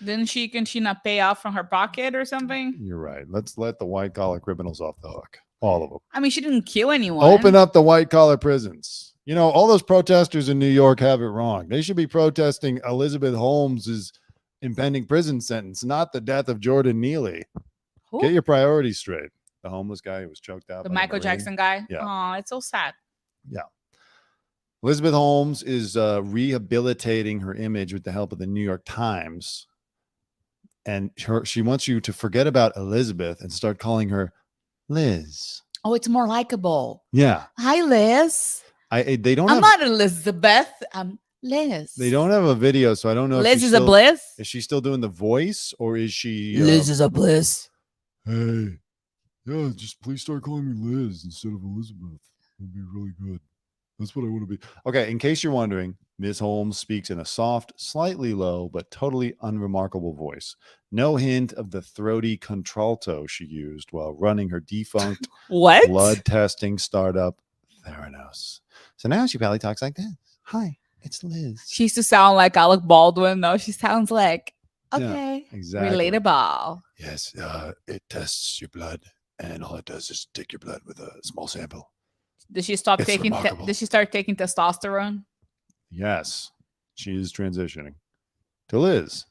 Speaker 7: can she not pay off from her pocket or something?
Speaker 6: You're right. Let's let the white collar criminals off the hook. All of them.
Speaker 7: I mean, she didn't kill anyone.
Speaker 6: Open up the white collar prisons. You know, all those protesters in New York have it wrong. They should be protesting Elizabeth Holmes's impending prison sentence, not the death of Jordan Neely.
Speaker 7: Who?
Speaker 6: Get your priorities straight. The homeless guy who was choked out.
Speaker 7: The
Speaker 6: by
Speaker 7: Michael Jackson guy?
Speaker 6: Yeah.
Speaker 7: Oh, it's so sad.
Speaker 6: Yeah. Elizabeth Holmes is rehabilitating her image with the help of the New York Times. And she wants you to forget about Elizabeth and start calling her Liz.
Speaker 7: Oh, it's more likable.
Speaker 6: Yeah.
Speaker 7: Hi, Liz.
Speaker 6: They don't.
Speaker 7: I'm not Elizabeth. I'm Liz.
Speaker 6: They don't have a video, so I don't know.
Speaker 7: Liz is a bliss.
Speaker 6: Is she still doing the voice, or is she?
Speaker 7: Liz is a bliss.
Speaker 6: Hey, yeah, just please start calling me Liz instead of Elizabeth. It'd be really good. That's what I want to be. Okay, in case you're wondering, Ms. Holmes speaks in a soft, slightly low, but totally unremarkable voice. No hint of the throaty contralto she used while running her defunct blood testing startup, Theranos. So now she probably talks like this. Hi, it's Liz.
Speaker 7: She used to sound like Alec Baldwin. No, she sounds like, okay,
Speaker 6: yeah, exactly.
Speaker 7: Relatable.
Speaker 6: Yes, it tests your blood, and all it does is take your blood with a small sample.
Speaker 7: Did she stop taking? Did she start taking testosterone?
Speaker 6: Yes, she is transitioning to Liz.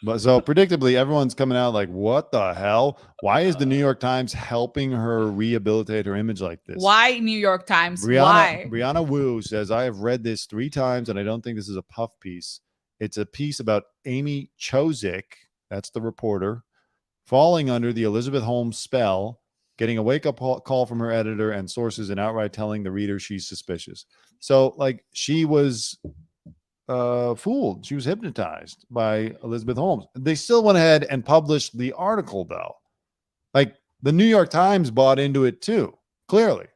Speaker 6: But so predictably, everyone's coming out like, "What the hell? Why is the New York Times helping her rehabilitate her image like this?
Speaker 7: Why New York Times?
Speaker 6: Why?"
Speaker 7: Why?
Speaker 6: Brianna Wu says, "I have read this 3 times, and I don't think this is a puff piece. It's a piece about Amy Chozick, that's the reporter, falling under the Elizabeth Holmes spell." Getting a wake-up call from her editor and sources and outright telling the reader she's suspicious. So, like, she was fooled. She was hypnotized by Elizabeth Holmes. They still went ahead and published the article, though. Like, the New York Times bought into it, too, clearly.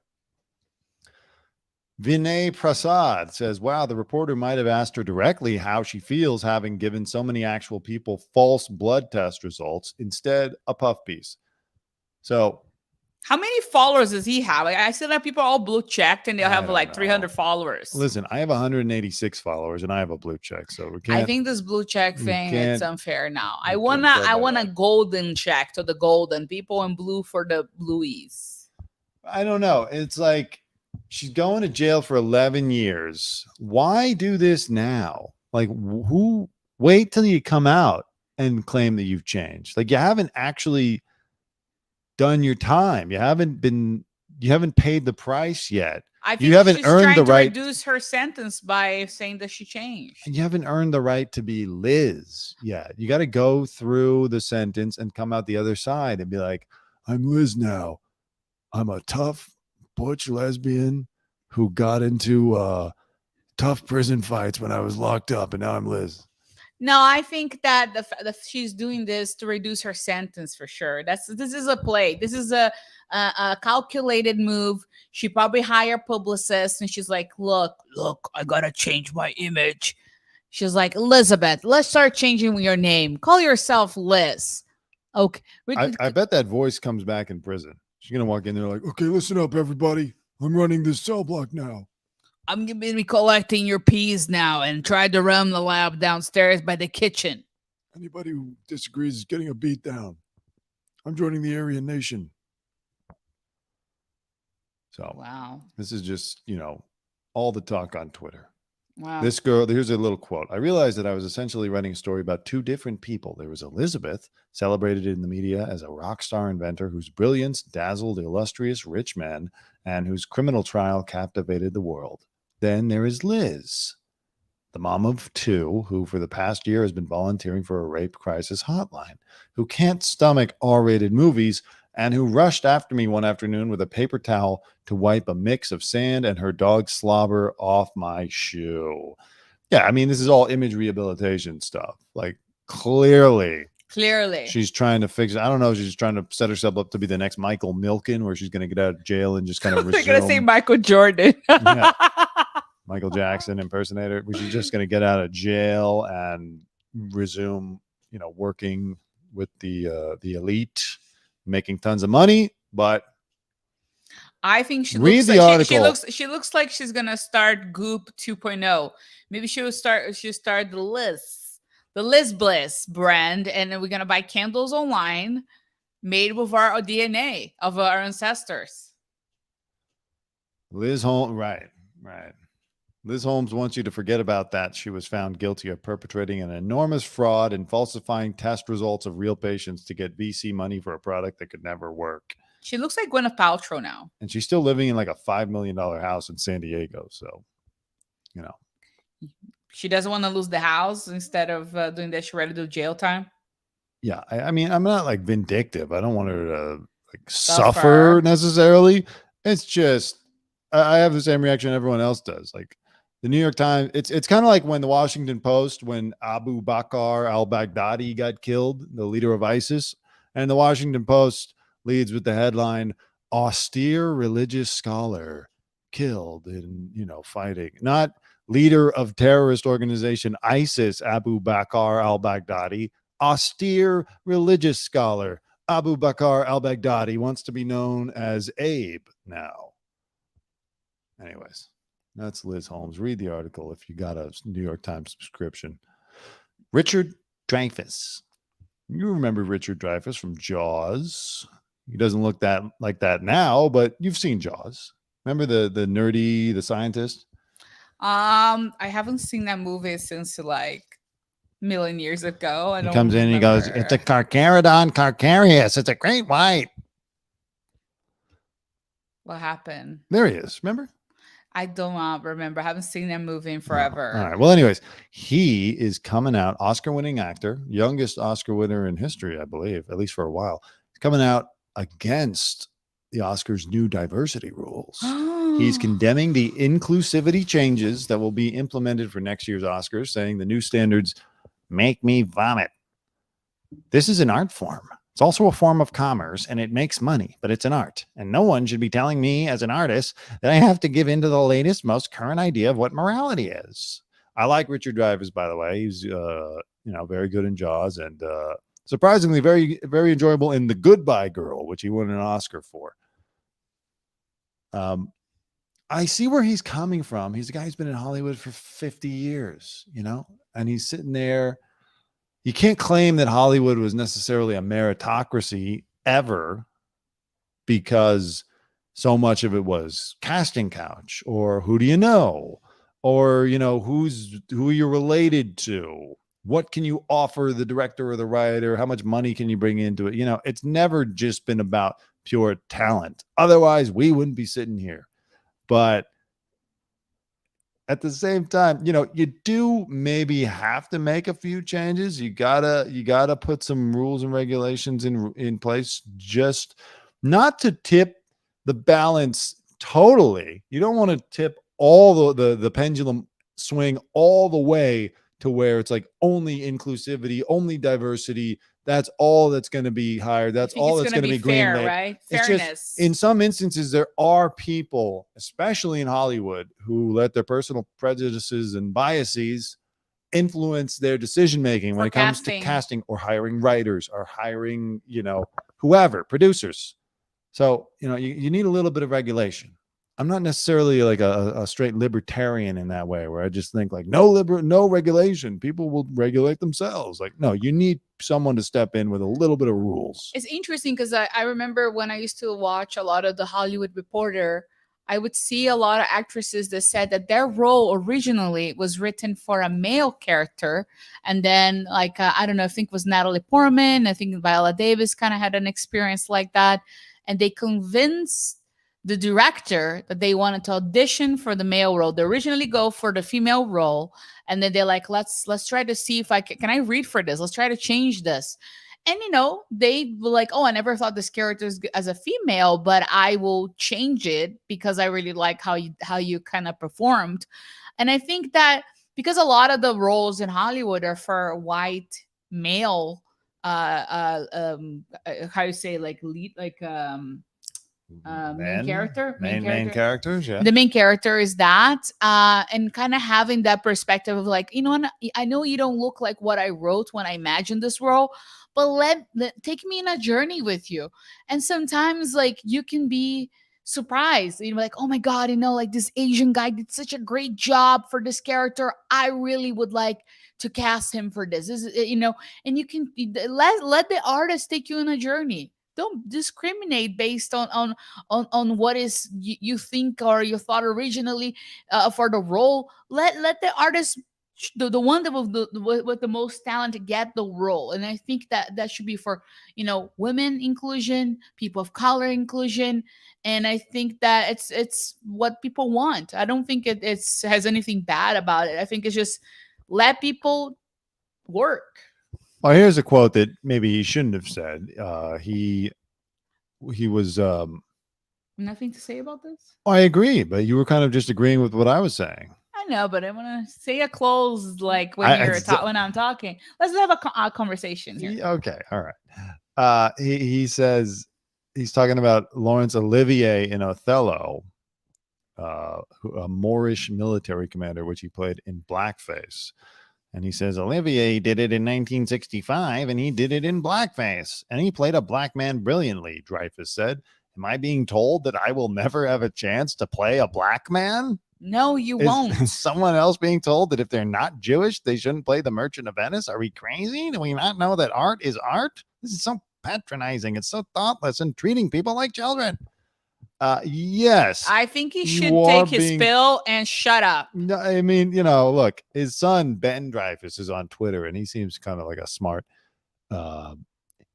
Speaker 6: Vinay Prasad says, wow, the reporter might have asked her directly how she feels having given so many actual people false blood test results. Instead, a puff piece. So...
Speaker 7: how many followers does he have? I see that people are all blue checked and they'll have like 300 followers.
Speaker 6: Listen, I have 186 followers and I have a blue check, so we can't.
Speaker 7: I think this blue check thing is unfair now. I want a golden check to the golden people and blue for the blueies.
Speaker 6: I don't know. It's like she's going to jail for 11 years. Why do this now? Like, who? Wait till you come out and claim that you've changed. Like, you haven't actually done your time. You haven't been you haven't paid the price yet.
Speaker 7: I think
Speaker 6: You haven't
Speaker 7: she's
Speaker 6: earned
Speaker 7: trying
Speaker 6: the
Speaker 7: to
Speaker 6: right.
Speaker 7: reduce her sentence by saying that she changed.
Speaker 6: You haven't earned the right to be Liz yet. You got to go through the sentence and come out the other side and be like, I'm Liz now. I'm a tough butch lesbian who got into tough prison fights when I was locked up, and now I'm Liz.
Speaker 7: No, I think that she's doing this to reduce her sentence for sure. This is a play. This is a calculated move. She probably hired publicists, and she's like, "Look, I gotta change my image." She's like, "Elizabeth, let's start changing your name. Call yourself Liz." Okay,
Speaker 6: I bet that voice comes back in prison. She's gonna walk in there like, okay, listen up, everybody. I'm running this cell block now.
Speaker 7: I'm gonna be collecting your peas now and try to run the lab downstairs by the kitchen.
Speaker 6: Anybody who disagrees is getting a beat down. I'm joining the Aryan Nation. So
Speaker 7: Wow.
Speaker 6: this is just, all the talk on Twitter.
Speaker 7: Wow.
Speaker 6: This girl, here's a little quote. I realized that I was essentially writing a story about two different people. There was Elizabeth, celebrated in the media as a rock star inventor whose brilliance dazzled illustrious rich men and whose criminal trial captivated the world. Then there is Liz, the mom of two, who for the past year has been volunteering for a rape crisis hotline, who can't stomach R-rated movies, and who rushed after me one afternoon with a paper towel to wipe a mix of sand and her dog slobber off my shoe. Yeah, I mean, this is all image rehabilitation stuff. Like, clearly, she's trying to fix it. I don't know. She's trying to set herself up to be the next Michael Milken, where she's going to get out of jail and just kind of resume.
Speaker 7: They're going to say Michael Jordan.
Speaker 6: Yeah. Michael Jackson impersonator, where she's just going to get out of jail and resume, working with the elite, making tons of money. But
Speaker 7: I think she
Speaker 6: read
Speaker 7: looks
Speaker 6: the
Speaker 7: like
Speaker 6: article.
Speaker 7: she looks like she's gonna start Goop 2.0. Maybe she'll start the Liz Bliss brand, and then we're gonna buy candles online made with our DNA of our ancestors.
Speaker 6: Liz Holmes, right. Liz Holmes wants you to forget about that. She was found guilty of perpetrating an enormous fraud and falsifying test results of real patients to get VC money for a product that could never work.
Speaker 7: She looks like Gwyneth Paltrow now.
Speaker 6: And she's still living in like a $5 million house in San Diego. So,
Speaker 7: She doesn't want to lose the house instead of doing that. She's ready to do jail time.
Speaker 6: Yeah. I mean, I'm not like vindictive. I don't want her to suffer necessarily. It's just, I have the same reaction everyone else does. Like, the New York Times, it's kind of like when the Washington Post, when Abu Bakr al-Baghdadi got killed, the leader of ISIS, and the Washington Post leads with the headline, austere religious scholar killed in, fighting. Not leader of terrorist organization ISIS, Abu Bakr al-Baghdadi, austere religious scholar Abu Bakr al-Baghdadi wants to be known as Abe now. Anyways. That's Liz Holmes. Read the article if you got a New York Times subscription. Richard Dreyfuss. You remember Richard Dreyfuss from Jaws. He doesn't look like that now, but you've seen Jaws. Remember the nerdy, the scientist?
Speaker 7: I haven't seen that movie since like a million years ago.
Speaker 6: He comes in and he goes, it's a Carcharodon carcharias. It's a great white.
Speaker 7: What happened?
Speaker 6: There he is. Remember?
Speaker 7: I don't remember. I haven't seen that movie in forever.
Speaker 6: All right. Well, anyways, he is coming out, Oscar-winning actor, youngest Oscar winner in history, I believe, at least for a while. He's coming out against the Oscars' new diversity rules. He's condemning the inclusivity changes that will be implemented for next year's Oscars, saying the new standards make me vomit. This is an art form. It's also a form of commerce, and it makes money, but it's an art. And no one should be telling me as an artist that I have to give in to the latest, most current idea of what morality is. I like Richard Dreyfuss, by the way. He's, very good in Jaws and surprisingly very, very enjoyable in The Goodbye Girl, which he won an Oscar for. I see where he's coming from. He's a guy who's been in Hollywood for 50 years, and he's sitting there. You can't claim that Hollywood was necessarily a meritocracy ever, because so much of it was casting couch or who do you know, or, who you're related to. What can you offer the director or the writer? How much money can you bring into it? It's never just been about pure talent. Otherwise, we wouldn't be sitting here. But at the same time, you do maybe have to make a few changes. You gotta put some rules and regulations in place, just not to tip the balance totally. You don't want to tip all the pendulum swing all the way to where it's like only inclusivity, only diversity. That's all that's going to be hired. That's all that's going to be
Speaker 7: fair,
Speaker 6: greenlit.
Speaker 7: right?
Speaker 6: It's
Speaker 7: Fairness.
Speaker 6: just, in some instances, there are people, especially in Hollywood, who let their personal prejudices and biases influence their decision making when it comes to casting or hiring writers or hiring, whoever, producers. So, you need a little bit of regulation. I'm not necessarily like a straight libertarian in that way, where I just think like no regulation. People will regulate themselves. Like, no, you need someone to step in with a little bit of rules.
Speaker 7: It's interesting because I remember when I used to watch a lot of the Hollywood Reporter, I would see a lot of actresses that said that their role originally was written for a male character. And then like, I don't know, I think it was Natalie Portman. I think Viola Davis kind of had an experience like that. And they convinced the director that they wanted to audition for the male role. They originally go for the female role, and then they're like, let's try to see if I can I read for this? Let's try to change this. And they were like, oh, I never thought this character as a female, but I will change it because I really like how you kind of performed. And I think that because a lot of the roles in Hollywood are for white male, how you say, like lead, like main
Speaker 6: characters, yeah.
Speaker 7: The main character is that, and kind of having that perspective of like, I know you don't look like what I wrote when I imagined this role, but let take me in a journey with you. And sometimes like you can be surprised, like, oh my god, like this Asian guy did such a great job for this character. I really would like to cast him for this. This is, and you can let the artist take you on a journey. Don't discriminate based on what is you think or you thought originally for the role. Let the artist, the one that with the most talent, get the role. And I think that should be for women inclusion, people of color inclusion, and I think that it's what people want. I don't think it has anything bad about it. I think it's just let people work.
Speaker 6: Well, here's a quote that maybe he shouldn't have said. He was
Speaker 7: nothing to say about this.
Speaker 6: I agree, but you were kind of just agreeing with what I was saying.
Speaker 7: I know, but I want to say a close like when when I'm talking. Let's have a conversation here.
Speaker 6: Okay, all right. He says he's talking about Laurence Olivier in Othello, a Moorish military commander, which he played in blackface. And he says, Olivier did it in 1965, and he did it in blackface. And he played a black man brilliantly, Dreyfuss said. Am I being told that I will never have a chance to play a black man?
Speaker 7: No, you won't.
Speaker 6: Is someone else being told that if they're not Jewish, they shouldn't play the Merchant of Venice? Are we crazy? Do we not know that art is art? This is so patronizing. It's so thoughtless and treating people like children. Yes.
Speaker 7: I think he should take his pill and shut up.
Speaker 6: No, I mean, look, his son, Ben Dreyfuss, is on Twitter, and he seems kind of like a smart,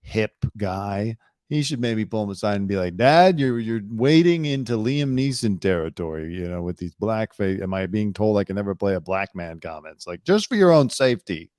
Speaker 6: hip guy. He should maybe pull him aside and be like, Dad, you're wading into Liam Neeson territory, with these blackface. Am I being told I can never play a black man comments? Like, just for your own safety.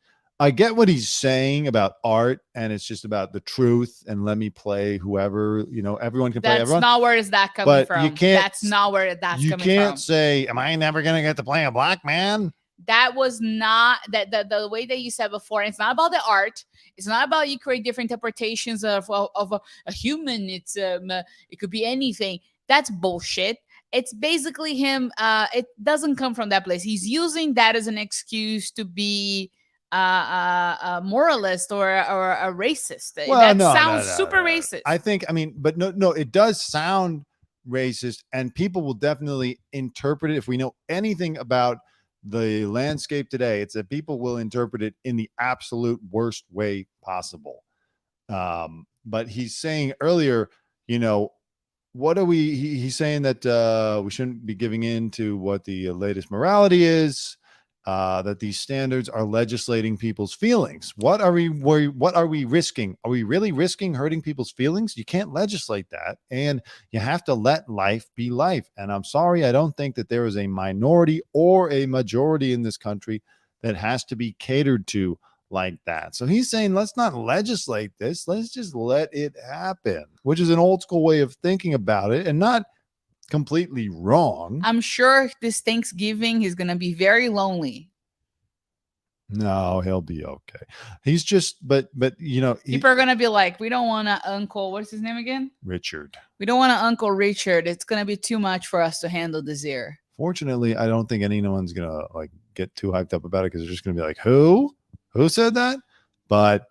Speaker 6: I get what he's saying about art, and it's just about the truth, and let me play whoever, everyone can play everyone.
Speaker 7: That's not where is that coming from.
Speaker 6: You can't,
Speaker 7: that's not where that's coming from.
Speaker 6: You can't say, am I never going to get to play a black man?
Speaker 7: That was not the way that you said before. It's not about the art. It's not about you create different interpretations of a human. It's it could be anything. That's bullshit. It's basically him. It doesn't come from that place. He's using that as an excuse to be a moralist or a racist.
Speaker 6: Well,
Speaker 7: that sounds super racist.
Speaker 6: I think, but no, it does sound racist, and people will definitely interpret it. If we know anything about the landscape today, it's that people will interpret it in the absolute worst way possible. But he's saying earlier, what are we? He's saying that we shouldn't be giving in to what the latest morality is. that these standards are legislating people's feelings. What are we risking? Are we really risking hurting people's feelings? You can't legislate that, and you have to let life be life. And I'm sorry, I don't think that there is a minority or a majority in this country that has to be catered to like that. So he's saying, let's not legislate this. Let's just let it happen, which is an old school way of thinking about it and not completely wrong.
Speaker 7: I'm sure this Thanksgiving he's gonna be very lonely.
Speaker 6: No, he'll be okay. He's just, but you know,
Speaker 7: People are gonna be like, we don't want to Uncle, what's his name again?
Speaker 6: Richard.
Speaker 7: We don't want to Uncle Richard. It's gonna be too much for us to handle this year.
Speaker 6: Fortunately, I don't think anyone's gonna like get too hyped up about it because they're just gonna be like, who said that? But,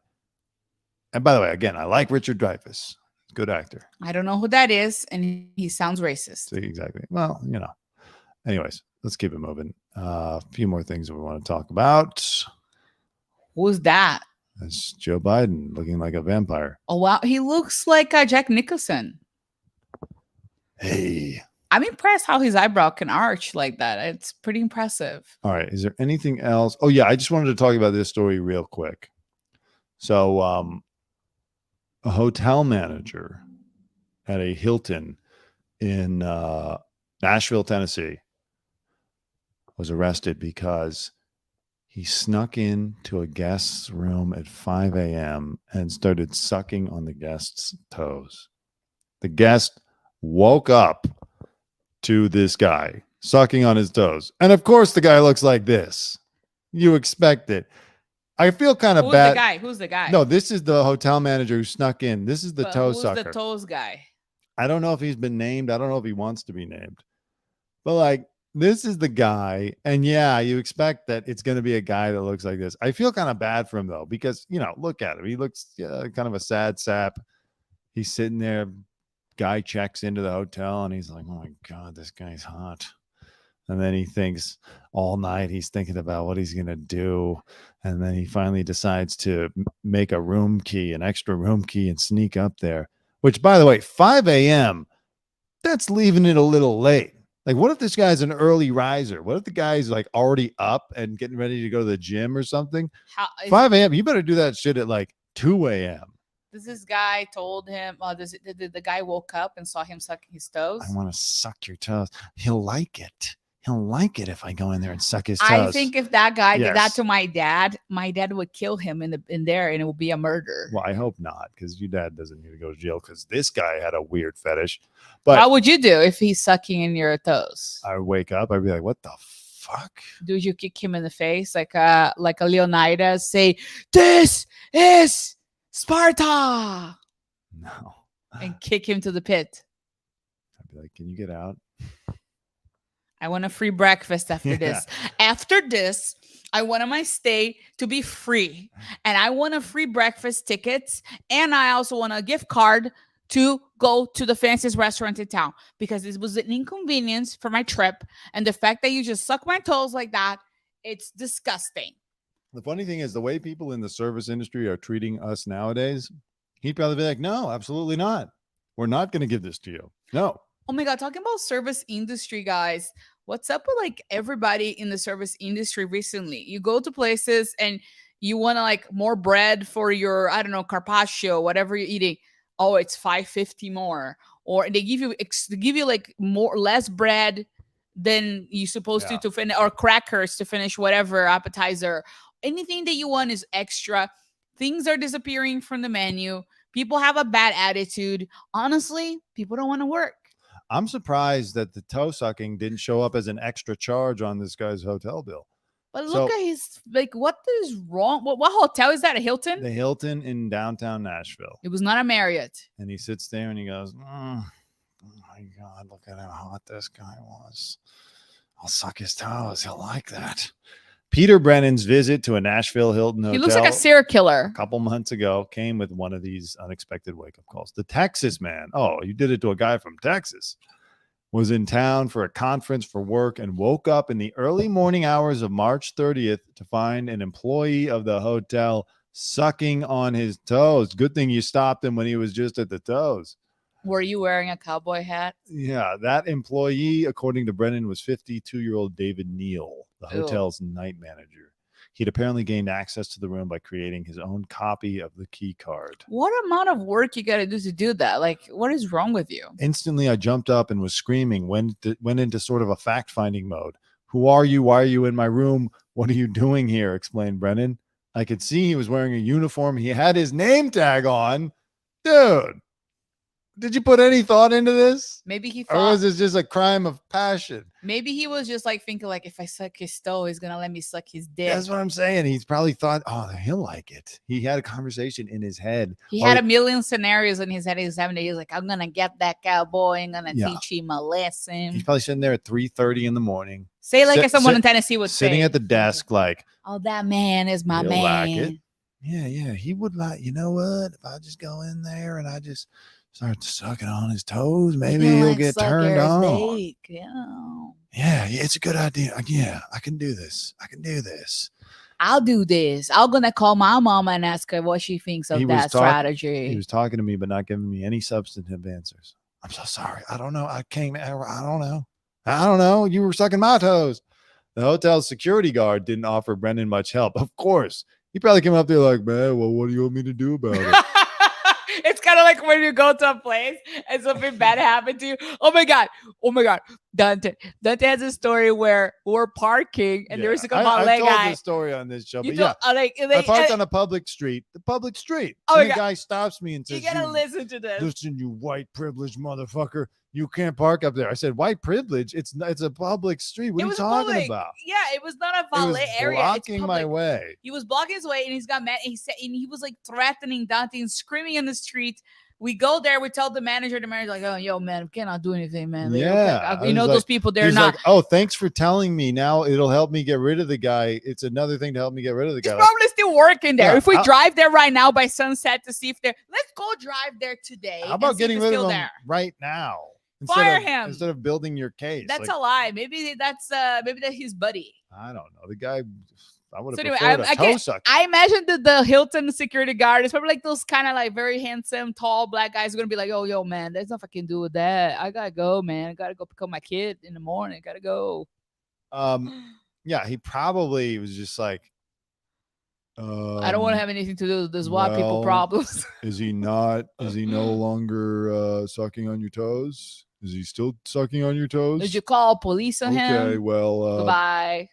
Speaker 6: and by the way, again, I like Richard Dreyfuss. Good actor.
Speaker 7: I don't know who that is, and he sounds racist.
Speaker 6: See, exactly. Well, you know. Anyways, let's keep it moving. A few more things that we want to talk about.
Speaker 7: Who's that?
Speaker 6: That's Joe Biden looking like a vampire.
Speaker 7: Oh wow, he looks like Jack Nicholson.
Speaker 6: Hey.
Speaker 7: I'm impressed how his eyebrow can arch like that. It's pretty impressive.
Speaker 6: All right. Is there anything else? Oh yeah, I just wanted to talk about this story real quick. So, a hotel manager at a Hilton in Nashville, Tennessee, was arrested because he snuck into a guest's room at 5 a.m. and started sucking on the guest's toes. The guest woke up to this guy sucking on his toes. And of course, the guy looks like this. You expect it. I feel kind of bad.
Speaker 7: Who's the guy?
Speaker 6: No, this is the hotel manager who snuck in. This is the toe sucker.
Speaker 7: Who's the toes guy?
Speaker 6: I don't know if he's been named. I don't know if he wants to be named. But like, this is the guy. And yeah, you expect that it's going to be a guy that looks like this. I feel kind of bad for him though, because, you know, look at him. He looks kind of a sad sap. He's sitting there. Guy checks into the hotel and he's like, oh my God, this guy's hot. And then he thinks all night, he's thinking about what he's going to do. And then he finally decides to make a room key, an extra room key, and sneak up there, which, by the way, 5 a.m., that's leaving it a little late. Like, what if this guy's an early riser? What if the guy's like already up and getting ready to go to the gym or something? 5 a.m., you better do that shit at like 2 a.m.
Speaker 7: This guy told him, the guy woke up and saw him sucking his toes.
Speaker 6: I want to suck your toes. He'll like it. He'll like it if I go in there and suck his toes.
Speaker 7: I think if that guy did that to my dad would kill him in there, and it would be a murder.
Speaker 6: Well, I hope not, because your dad doesn't need to go to jail because this guy had a weird fetish. But
Speaker 7: what would you do if he's sucking in your toes?
Speaker 6: I would wake up. I'd be like, what the fuck?
Speaker 7: Would you kick him in the face like a Leonidas? Say, this is Sparta.
Speaker 6: No.
Speaker 7: And kick him to the pit.
Speaker 6: I'd be like, can you get out?
Speaker 7: I want a free breakfast after this. After this, I want my stay to be free. And I want a free breakfast tickets. And I also want a gift card to go to the fanciest restaurant in town. Because this was an inconvenience for my trip. And the fact that you just suck my toes like that, it's disgusting.
Speaker 6: The funny thing is the way people in the service industry are treating us nowadays, he'd probably be like, no, absolutely not. We're not going to give this to you. No.
Speaker 7: Oh my God, talking about service industry, guys. What's up with like everybody in the service industry recently? You go to places and you want to like more bread for your, I don't know, carpaccio, whatever you're eating. Oh, it's $5.50 more. Or they give you like less bread than you're supposed to finish, or crackers to finish whatever appetizer. Anything that you want is extra. Things are disappearing from the menu. People have a bad attitude. Honestly, people don't want to work.
Speaker 6: I'm surprised that the toe sucking didn't show up as an extra charge on this guy's hotel bill.
Speaker 7: But look at his, like, what is wrong? What hotel is that? A Hilton?
Speaker 6: The Hilton in downtown Nashville.
Speaker 7: It was not a Marriott.
Speaker 6: And he sits there and he goes, oh my God, look at how hot this guy was. I'll suck his toes. He'll like that. Peter Brennan's visit to a Nashville Hilton hotel.
Speaker 7: He looks like a serial killer.
Speaker 6: A couple months ago came with one of these unexpected wake-up calls. The Texas man, oh, you did it to a guy from Texas, was in town for a conference for work and woke up in the early morning hours of March 30th to find an employee of the hotel sucking on his toes. Good thing you stopped him when he was just at the toes.
Speaker 7: Were you wearing a cowboy hat?
Speaker 6: Yeah, that employee, according to Brennan, was 52-year-old David Neal. the
Speaker 7: Ew.
Speaker 6: hotel's night manager. He'd apparently gained access to the room by creating his own copy of the key card.
Speaker 7: What amount of work you got to do to do that? Like, what is wrong with you?
Speaker 6: Instantly, I jumped up and was screaming, went into sort of a fact-finding mode. Who are you? Why are you in my room? What are you doing here? Explained Brennan. I could see he was wearing a uniform. He had his name tag on. Dude, did you put any thought into this?
Speaker 7: Maybe he
Speaker 6: Or
Speaker 7: thought,
Speaker 6: was this just a crime of passion?
Speaker 7: maybe he was just like thinking, like, if I suck his toe, he's gonna let me suck his dick.
Speaker 6: That's what I'm saying. He's probably thought, oh, he'll like it. He had a conversation in his head.
Speaker 7: He
Speaker 6: Or
Speaker 7: had a million scenarios in his head. He was having. He was like, I'm gonna get that cowboy. I'm gonna
Speaker 6: Yeah.
Speaker 7: teach him a lesson.
Speaker 6: He's probably sitting there at 3:30 in the morning,
Speaker 7: Say like
Speaker 6: sit-
Speaker 7: if someone
Speaker 6: sit-
Speaker 7: in Tennessee would
Speaker 6: sitting
Speaker 7: say,
Speaker 6: at the desk like,
Speaker 7: "Oh, that man is my
Speaker 6: he'll
Speaker 7: man."
Speaker 6: like it. Yeah, he would like, you know what? If I just go in there and I just start sucking on his toes, maybe
Speaker 7: You
Speaker 6: he'll
Speaker 7: like
Speaker 6: get
Speaker 7: suck
Speaker 6: turned
Speaker 7: his
Speaker 6: on.
Speaker 7: dick, yeah.
Speaker 6: Yeah, it's a good idea. Yeah, I can do this.
Speaker 7: I'll do this. I'm gonna call my mama and ask her what she thinks of
Speaker 6: He was
Speaker 7: that strategy.
Speaker 6: He was talking to me, but not giving me any substantive answers. I'm so sorry. I don't know. I don't know. You were sucking my toes. The hotel's security guard didn't offer Brendan much help. Of course. He probably came up there like, man, well, what do you want me to do about it?
Speaker 7: It's kind of like when you go to a place and something bad happened to you. Oh my god. Dante has a story where we're parking and there was a
Speaker 6: I told
Speaker 7: guy.
Speaker 6: this story on this show,
Speaker 7: You
Speaker 6: but yeah.
Speaker 7: told,
Speaker 6: I parked on a public street.
Speaker 7: Oh
Speaker 6: and
Speaker 7: my
Speaker 6: the
Speaker 7: God.
Speaker 6: guy stops me and
Speaker 7: you
Speaker 6: says,
Speaker 7: gotta listen to this.
Speaker 6: listen, you white privileged motherfucker. You can't park up there. I said, white privilege? It's a public street. What
Speaker 7: It
Speaker 6: are you
Speaker 7: was
Speaker 6: talking
Speaker 7: public.
Speaker 6: about?
Speaker 7: Yeah, it was not a
Speaker 6: It was
Speaker 7: valet area. It's
Speaker 6: blocking my
Speaker 7: public.
Speaker 6: way.
Speaker 7: He was blocking his way and he's got mad. And he was like threatening Dante and screaming in the street. We go there, we tell the manager like, oh, yo, man, we cannot do anything, man. Like,
Speaker 6: Yeah,
Speaker 7: okay. You know,
Speaker 6: I was
Speaker 7: those people, they're
Speaker 6: He's
Speaker 7: not.
Speaker 6: like, oh, thanks for telling me. Now it'll help me get rid of the guy. It's another thing to help me get rid of the
Speaker 7: He's
Speaker 6: guy.
Speaker 7: probably still working there.
Speaker 6: Yeah,
Speaker 7: If we drive there right now by sunset to see if let's go drive there today.
Speaker 6: How about
Speaker 7: and see if
Speaker 6: getting
Speaker 7: he's
Speaker 6: rid of
Speaker 7: still
Speaker 6: him
Speaker 7: there.
Speaker 6: right now?
Speaker 7: Fire him.
Speaker 6: Instead of building your case.
Speaker 7: That's
Speaker 6: Like,
Speaker 7: a lie. Maybe that's his buddy.
Speaker 6: I don't know. The guy, I would have
Speaker 7: So anyway,
Speaker 6: preferred a toe
Speaker 7: I
Speaker 6: sucker.
Speaker 7: imagine that the Hilton security guard is probably like those kind of like very handsome, tall black guys who are gonna be like, oh, yo, man, there's nothing I can do with that. I gotta go, man. I gotta go pick up my kid in the morning. Gotta go.
Speaker 6: Yeah, he probably was just like,
Speaker 7: I don't want to have anything to do with this white people
Speaker 6: well,
Speaker 7: problems.
Speaker 6: Is he no longer sucking on your toes? Is he still sucking on your toes?
Speaker 7: Did you call police on him?
Speaker 6: Okay, well,
Speaker 7: Goodbye.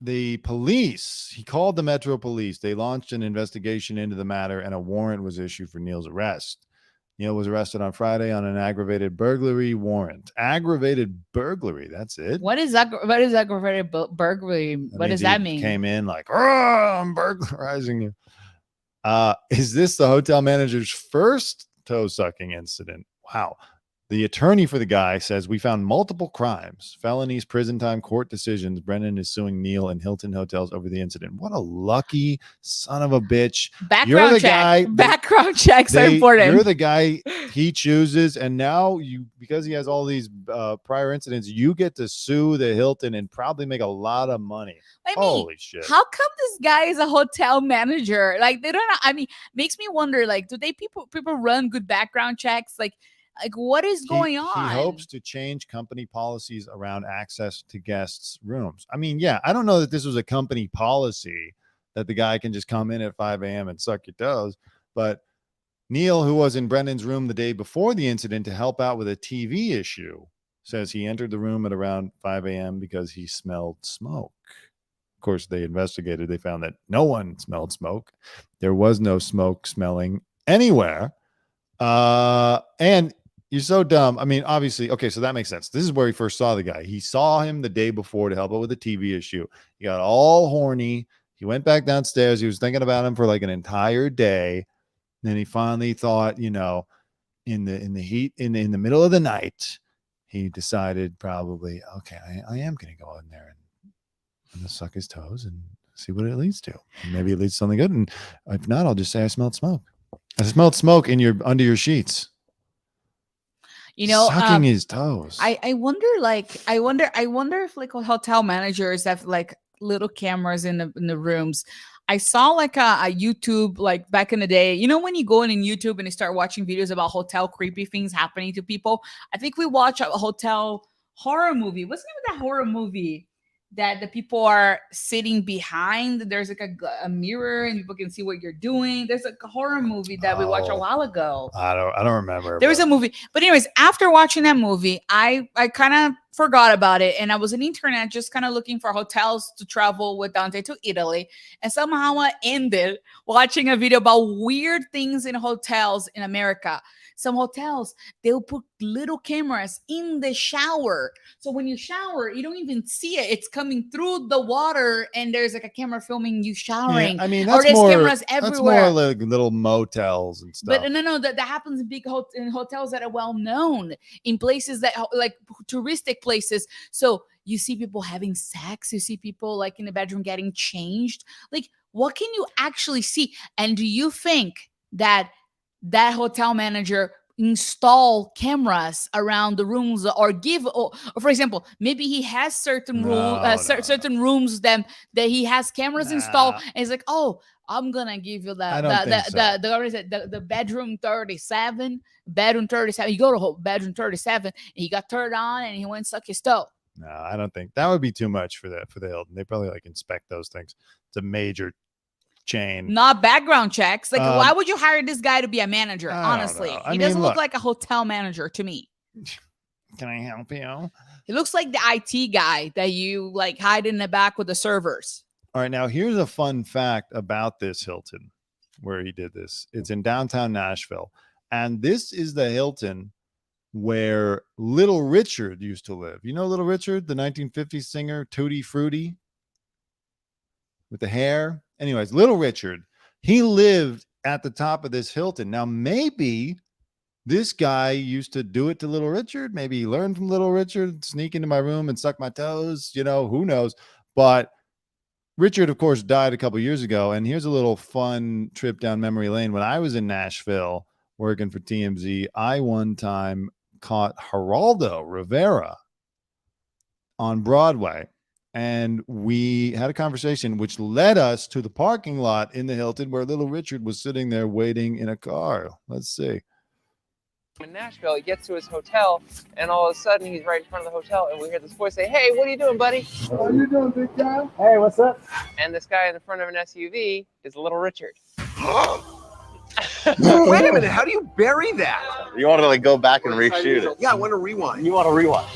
Speaker 6: The police, he called the Metro Police. They launched an investigation into the matter and a warrant was issued for Neil's arrest. Neil was arrested on Friday on an aggravated burglary warrant. Aggravated burglary, that's it.
Speaker 7: What is aggravated burglary? What does that mean?
Speaker 6: Came in like, oh, I'm burglarizing you. Is this the hotel manager's first toe sucking incident? Wow. The attorney for the guy says we found multiple crimes, felonies, prison time, court decisions. Brennan is suing Neil and Hilton Hotels over the incident. What a lucky son of a bitch.
Speaker 7: Background check. Background checks are important.
Speaker 6: You're the guy he chooses. And now because he has all these prior incidents, you get to sue the Hilton and probably make a lot of money. Holy shit.
Speaker 7: How come this guy is a hotel manager? Like, they don't, makes me wonder, like, do people run good background checks? Like what is going on?
Speaker 6: He hopes to change company policies around access to guests' rooms. I mean, yeah, I don't know that this was a company policy that the guy can just come in at 5 a.m. and suck your toes. But Neil, who was in Brendan's room the day before the incident to help out with a TV issue, says he entered the room at around 5 a.m. because he smelled smoke. Of course, they investigated. They found that no one smelled smoke. There was no smoke smelling anywhere. And you're so dumb. I mean, obviously, okay, so that makes sense. This is where he first saw the guy. He saw him the day before to help out with a TV issue. He got all horny. He went back downstairs. He was thinking about him for like an entire day. Then he finally thought, in the heat, in the middle of the night, he decided probably, okay, I am going to go in there and I'm going to suck his toes and see what it leads to. And maybe it leads to something good. And if not, I'll just say I smelled smoke. I smelled smoke under your sheets. Sucking his toes.
Speaker 7: I wonder if like hotel managers have like little cameras in the rooms. I saw like a YouTube, like back in the day, when you go in YouTube and you start watching videos about hotel creepy things happening to people. I think we watched a hotel horror movie. What's the name of that horror movie that the people are sitting behind? There's like a mirror and people can see what you're doing. There's like a horror movie that we watched a while ago.
Speaker 6: I don't remember.
Speaker 7: There was a movie, but anyways, after watching that movie, I kind of forgot about it, and I was on the internet just kind of looking for hotels to travel with Dante to Italy, and somehow I ended watching a video about weird things in hotels in America. Some hotels, they'll put little cameras in the shower. So when you shower, you don't even see it. It's coming through the water, and there's like a camera filming you showering.
Speaker 6: Yeah, I mean,
Speaker 7: or there's cameras everywhere.
Speaker 6: That's more like little motels and stuff.
Speaker 7: But no, that happens in big in hotels that are well known, in places that like touristic places. So you see people having sex, you see people like in the bedroom getting changed. Like, what can you actually see? And do you think that hotel manager install cameras around the rooms, or give, or for example, maybe he has certain certain rooms that he has cameras installed, and he's like, oh, I'm gonna give you the bedroom 37. You go to bedroom 37, and he got turned on, and he went and suck his toe.
Speaker 6: No, I don't think that would be too much for the Hilton. They probably like inspect those things. It's a major chain,
Speaker 7: not background checks. Like, why would you hire this guy to be a manager? Honestly, he doesn't look like a hotel manager to me.
Speaker 6: Can I help you?
Speaker 7: He looks like the IT guy that you like hide in the back with the servers.
Speaker 6: All right, now here's a fun fact about this Hilton where he did this. It's in downtown Nashville, and this is the Hilton where Little Richard used to live. You know Little Richard, the 1950s singer, Tutti Frutti, with the hair. Anyways, Little Richard, he lived at the top of this Hilton. Now, maybe this guy used to do it to Little Richard. Maybe he learned from Little Richard, sneak into my room and suck my toes. You know, who knows? But Richard, of course, died a couple years ago. And here's a little fun trip down memory lane. When I was in Nashville working for TMZ, I one time caught Geraldo Rivera on Broadway. And we had a conversation which led us to the parking lot in the Hilton where Little Richard was sitting there waiting in a car. Let's see.
Speaker 9: In Nashville, he gets to his hotel, and all of a sudden he's right in front of the hotel, and we hear this voice say, "Hey, what are you doing, buddy?"
Speaker 10: How you doing, big guy? Hey, what's up?
Speaker 9: And this guy in the front of an SUV is Little Richard.
Speaker 11: Wait a minute, how do you bury that?
Speaker 12: You want to like go back and reshoot it?
Speaker 11: Yeah, I want to rewind.
Speaker 12: You want to rewind?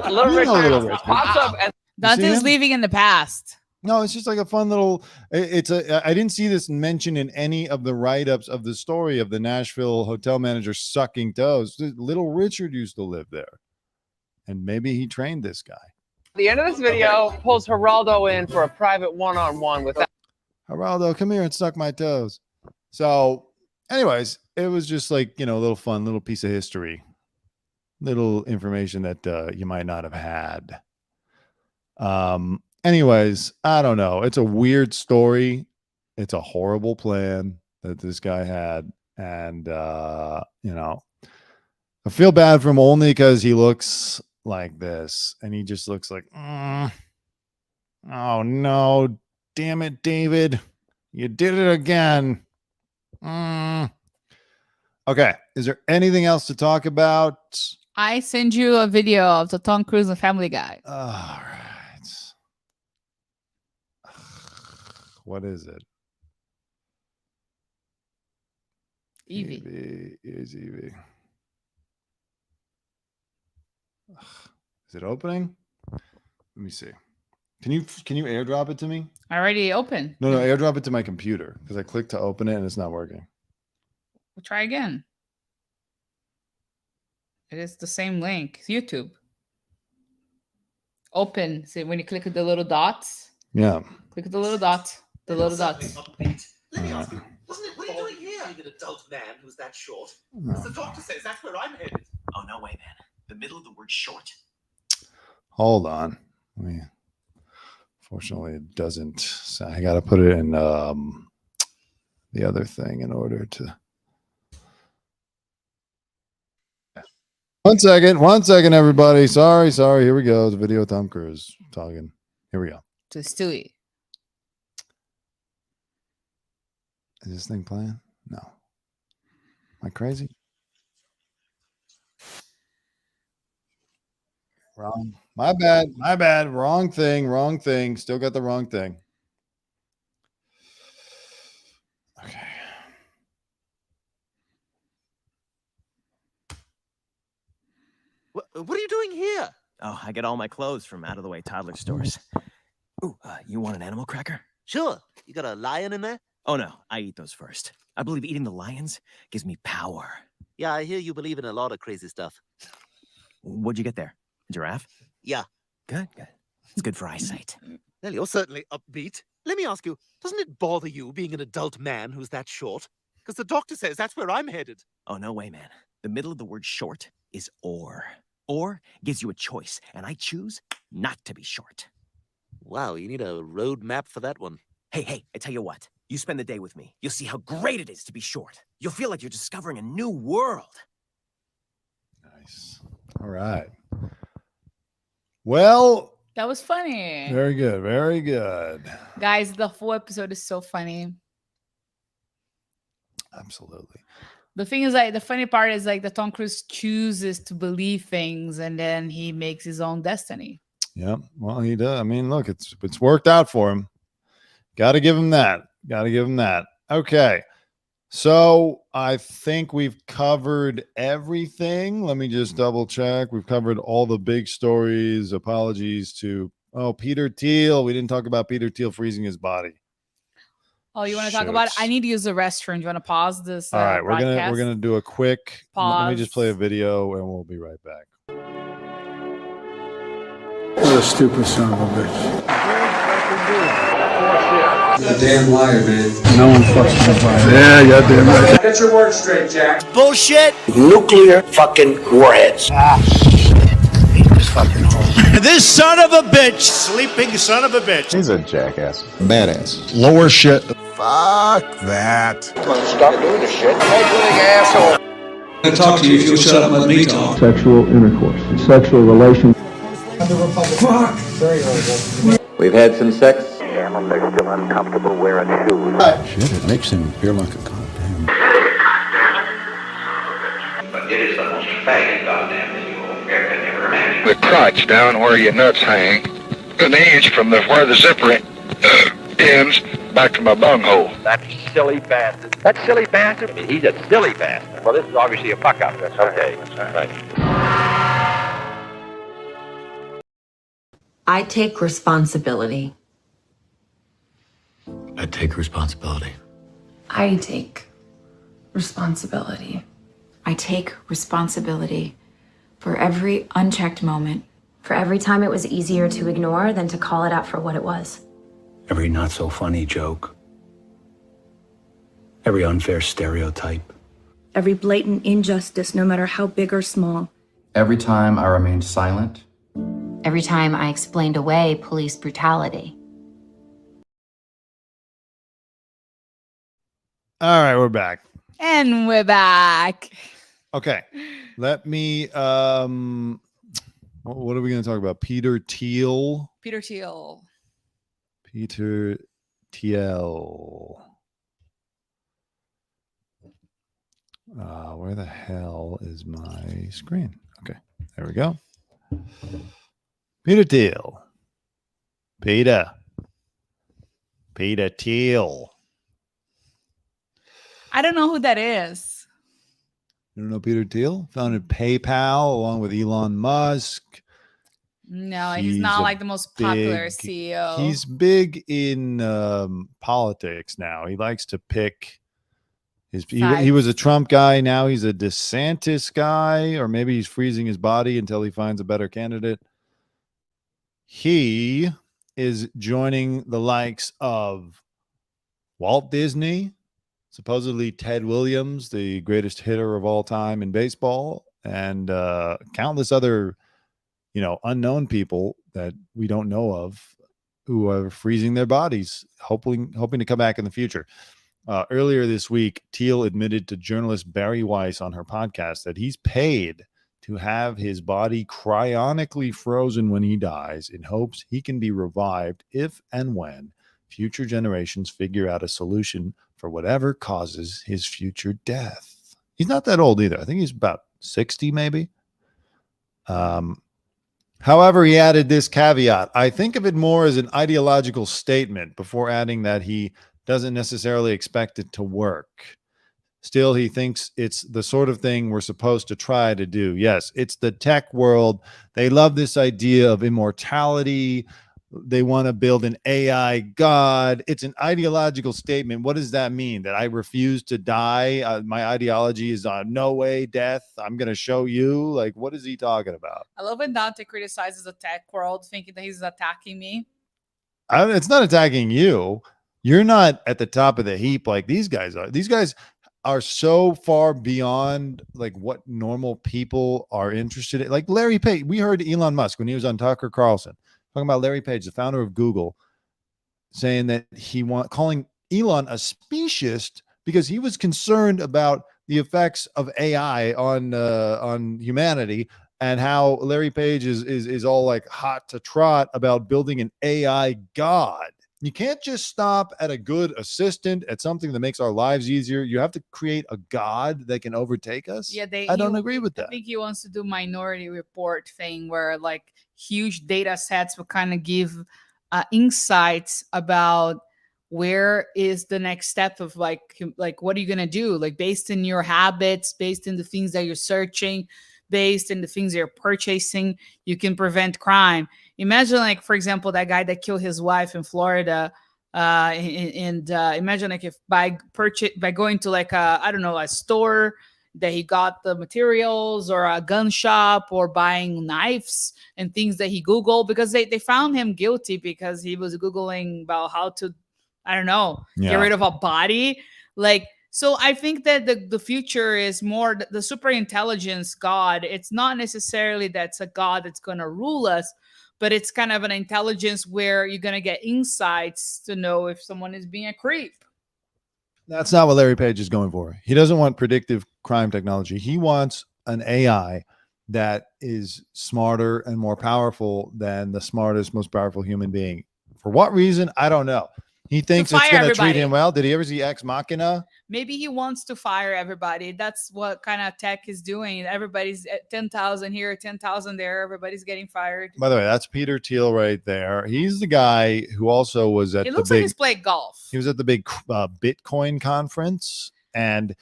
Speaker 9: Little Richard pops up, and
Speaker 7: Dante's leaving in the past.
Speaker 6: No, it's just like a fun little. I didn't see this mentioned in any of the write-ups of the story of the Nashville hotel manager sucking toes. Little Richard used to live there, and maybe he trained this guy.
Speaker 9: At the end of this video, pulls Geraldo in for a private one-on-one with that.
Speaker 6: Geraldo, come here and suck my toes. So, anyways, it was just like, you know, a little fun, little piece of history, little information that you might not have had. Anyways, I don't know. It's a weird story. It's a horrible plan that this guy had. And, you know, I feel bad for him only because he looks like this. And he just looks like, oh, no. Damn it, David. You did it again. Okay. Is there anything else to talk about?
Speaker 7: I send you a video of the Tom Cruise and Family Guy.
Speaker 6: All right. What is it?
Speaker 7: Evie.
Speaker 6: Is Evie. Is it opening? Let me see. Can you airdrop it to me?
Speaker 7: I already opened.
Speaker 6: No, airdrop it to my computer because I clicked to open it and it's not working.
Speaker 7: We'll try again. It is the same link. It's YouTube. Open. See when you click the little dots.
Speaker 6: Yeah.
Speaker 7: Click the little dots. The little dots.
Speaker 11: Let me ask you, wasn't it? What are you doing here? An adult man who's that short. As the doctor says, that's where I'm headed. Oh, no way, man. The middle of the word short.
Speaker 6: Hold on. Fortunately, it doesn't. So I got to put it in the other thing in order to. One second, everybody. Sorry. Here we go. The video of Tom Cruise talking. Here we go.
Speaker 7: To Stewie.
Speaker 6: Is this thing playing? No. Am I crazy? Wrong. My bad. My bad. Wrong thing. Wrong thing. Still got the wrong thing. Okay.
Speaker 11: What are you doing here?
Speaker 13: Oh, I get all my clothes from out of the way toddler stores. Ooh, you want an animal cracker?
Speaker 11: Sure. You got a lion in there?
Speaker 13: Oh no, I eat those first. I believe eating the lions gives me power.
Speaker 11: Yeah, I hear you believe in a lot of crazy stuff.
Speaker 13: What'd you get there? A giraffe?
Speaker 11: Yeah.
Speaker 13: Good, good. It's good for eyesight.
Speaker 11: Well, you're certainly upbeat. Let me ask you, doesn't it bother you being an adult man who's that short? Because the doctor says that's where I'm headed.
Speaker 13: Oh, no way, man. The middle of the word short is or. Or gives you a choice, and I choose not to be short.
Speaker 11: Wow, you need a road map for that one.
Speaker 13: Hey, I tell you what. You spend the day with me. You'll see how great it is to be short. You'll feel like you're discovering a new world.
Speaker 6: Nice. All right. Well,
Speaker 7: That was funny.
Speaker 6: very good. Very good.
Speaker 7: Guys, the full episode is so funny.
Speaker 6: Absolutely.
Speaker 7: The thing is, like, the funny part is like the Tom Cruise chooses to believe things and then he makes his own destiny.
Speaker 6: Yeah. Well, he does. I mean, look, it's worked out for him. Got to give him that. Got to give him that. Okay. So I think we've covered everything. Let me just double check. We've covered all the big stories. Apologies to Peter Thiel. We didn't talk about Peter Thiel freezing his body.
Speaker 7: Oh, you want to talk about it? I need to use the restroom. Do you want to pause this?
Speaker 6: All right,
Speaker 7: broadcast?
Speaker 6: we're gonna do a quick
Speaker 7: pause.
Speaker 6: Let me just play a video and we'll be right back.
Speaker 10: What a stupid son of a bitch.
Speaker 14: You're a damn liar, man.
Speaker 10: No one fucking liar. Yeah, you're damn right.
Speaker 14: Get your words straight, Jack.
Speaker 11: Bullshit!
Speaker 14: Nuclear fucking warheads. This fucking hole.
Speaker 15: This son of a bitch, sleeping son of a bitch.
Speaker 12: He's a jackass.
Speaker 15: Badass. Lower shit.
Speaker 4: Fuck that.
Speaker 14: Stop doing this shit. Ugly asshole. I'm gonna talk to you if you'll shut up and let me talk.
Speaker 10: Sexual intercourse. Sexual relations.
Speaker 14: Fuck! Very horrible.
Speaker 12: We've had some sex.
Speaker 14: Damn, they're still uncomfortable wearing shoes.
Speaker 15: Shit, it makes him feel like a goddamn.
Speaker 14: But it is the most faggot goddamn thing you ever imagine.
Speaker 16: The crotch down where your nuts hang, an inch from where the zipper ends back to my bunghole.
Speaker 14: That silly bastard. That silly bastard? I mean, he's a silly bastard. Well, this is obviously a fuck up. That's okay. That's right.
Speaker 17: I take responsibility.
Speaker 14: I take responsibility.
Speaker 17: I take responsibility.
Speaker 18: I take responsibility for every unchecked moment, for every time it was easier to ignore than to call it out for what it was.
Speaker 14: Every not so funny joke. Every unfair stereotype.
Speaker 19: Every blatant injustice, no matter how big or small.
Speaker 20: Every time I remained silent.
Speaker 18: Every time I explained away police brutality.
Speaker 6: All right, we're back.
Speaker 7: And we're back.
Speaker 6: Okay. Let me what are we going to talk about? Peter Thiel.
Speaker 7: Peter Thiel.
Speaker 6: Peter Thiel. Where the hell is my screen? Okay, there we go. Peter Thiel. Peter Thiel.
Speaker 7: I don't know who that is.
Speaker 6: You don't know Peter Thiel? Founded PayPal along with Elon Musk.
Speaker 7: No, he's not like the most popular CEO.
Speaker 6: He's big in politics now. He likes to pick his. He was a Trump guy. Now he's a DeSantis guy, or maybe he's freezing his body until he finds a better candidate. He is joining the likes of Walt Disney, supposedly Ted Williams, the greatest hitter of all time in baseball, and countless other, unknown people that we don't know of who are freezing their bodies, hoping to come back in the future. Earlier this week, Thiel admitted to journalist Barry Weiss on her podcast that he's paid to have his body cryonically frozen when he dies in hopes he can be revived if and when future generations figure out a solution for whatever causes his future death. He's not that old either. I think he's about 60 maybe. However, he added this caveat. I think of it more as an ideological statement before adding that he doesn't necessarily expect it to work. Still, he thinks it's the sort of thing we're supposed to try to do. Yes, it's the tech world. They love this idea of immortality. They want to build an AI god. It's an ideological statement. What does that mean? That I refuse to die? My ideology is no way death. I'm going to show you. Like, what is he talking about?
Speaker 7: I love when Dante criticizes the tech world, thinking that he's attacking me.
Speaker 6: It's not attacking you. You're not at the top of the heap like these guys are. These guys are so far beyond like what normal people are interested in. Like Larry Page, we heard Elon Musk when he was on Tucker Carlson talking about Larry Page, the founder of Google, saying that calling Elon a speciesist because he was concerned about the effects of AI on humanity, and how Larry Page is all like hot to trot about building an AI god. You can't just stop at a good assistant, at something that makes our lives easier. You have to create a god that can overtake us.
Speaker 7: Yeah,
Speaker 6: I don't agree with that.
Speaker 7: I think he wants to do Minority Report thing where like huge data sets will kind of give insights about where is the next step of like what are you gonna do, like based in your habits, based in the things that you're searching, based in the things you're purchasing, you can prevent crime. Imagine, like, for example, that guy that killed his wife in Florida. And imagine like if by going to like a store that he got the materials, or a gun shop, or buying knives and things that he Googled, because they found him guilty because he was Googling about how to, get rid of a body. Like, so I think that the future is more the super intelligence God. It's not necessarily that's a God that's going to rule us, but it's kind of an intelligence where you're going to get insights to know if someone is being a creep.
Speaker 6: That's not what Larry Page is going for. He doesn't want predictive crime technology. He wants an AI that is smarter and more powerful than the smartest, most powerful human being. For what reason? I don't know. He thinks it's going to treat him well. Did he ever see Ex Machina?
Speaker 7: Maybe he wants to fire everybody. That's what kind of tech is doing. Everybody's at 10,000 here, 10,000 there. Everybody's getting fired.
Speaker 6: By the way, that's Peter Thiel right there. He's the guy who also was at
Speaker 7: It looks like he's played golf.
Speaker 6: He was at the big Bitcoin conference. And,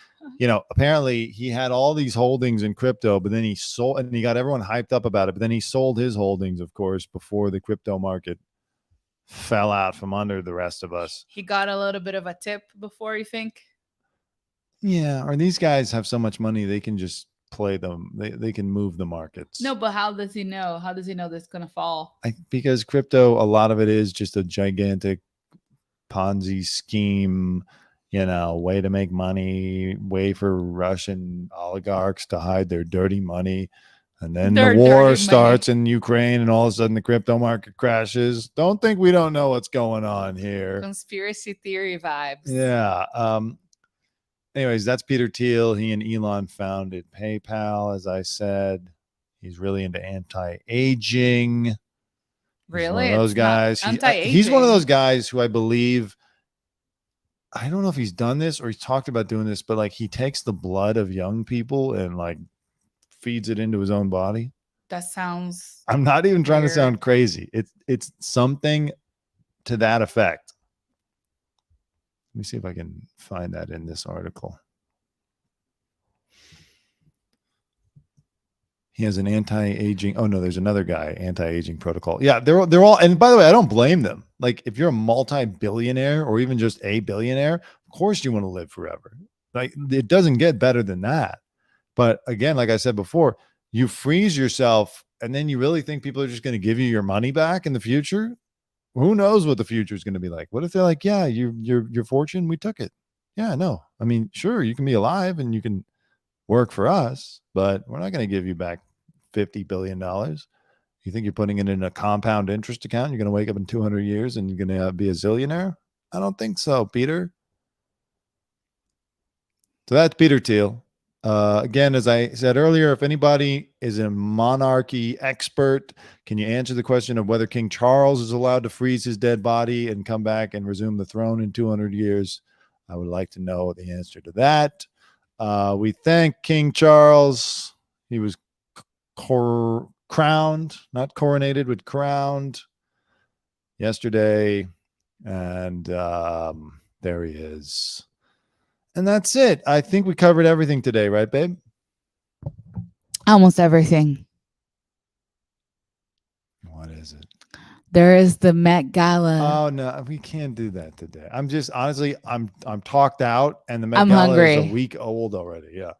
Speaker 6: apparently he had all these holdings in crypto, but then he sold, and he got everyone hyped up about it. But then he sold his holdings, of course, before the crypto market fell out from under the rest of us.
Speaker 7: He got a little bit of a tip before, you think?
Speaker 6: Yeah, or these guys have so much money they can just play them. They can move the markets.
Speaker 7: No, but how does he know? How does he know that's going to fall?
Speaker 6: Because crypto, a lot of it is just a gigantic Ponzi scheme, way to make money, way for Russian oligarchs to hide their dirty money. And then the war starts in Ukraine, and all of a sudden the crypto market crashes. Don't think we don't know what's going on here.
Speaker 7: Conspiracy theory vibes.
Speaker 6: Yeah. Anyways, that's Peter Thiel. He and Elon founded PayPal, as I said. He's really into anti-aging.
Speaker 7: Really?
Speaker 6: One of those guys. He's one of those guys who I believe, I don't know if he's done this or he's talked about doing this, but like he takes the blood of young people and like feeds it into his own body.
Speaker 7: That sounds
Speaker 6: I'm not even trying to sound crazy. It's something to that effect. Let me see if I can find that in this article. He has an anti-aging. Oh no, there's another guy, anti-aging protocol. Yeah, they're all. And by the way, I don't blame them. Like if you're a multi-billionaire or even just a billionaire, of course you want to live forever. Like it doesn't get better than that. But again, like I said before, you freeze yourself, and then you really think people are just going to give you your money back in the future? Who knows what the future is going to be like? What if they're like, yeah, your fortune, we took it. Yeah, no. I mean, sure, you can be alive and you can work for us, but we're not going to give you back $50 billion. You think you're putting it in a compound interest account? You're going to wake up in 200 years and you're going to be a zillionaire? I don't think so, Peter. So that's Peter Thiel. Again, as I said earlier, if anybody is a monarchy expert, can you answer the question of whether King Charles is allowed to freeze his dead body and come back and resume the throne in 200 years? I would like to know the answer to that. We thank King Charles. He was crowned, not coronated, but crowned yesterday. And there he is. And that's it. I think we covered everything today, right, babe?
Speaker 7: Almost everything.
Speaker 6: What is it?
Speaker 7: There is the Met Gala.
Speaker 6: Oh no, we can't do that today. I'm just honestly, I'm talked out, and the Met
Speaker 7: I'm
Speaker 6: Gala
Speaker 7: hungry.
Speaker 6: is a week old already. Yeah.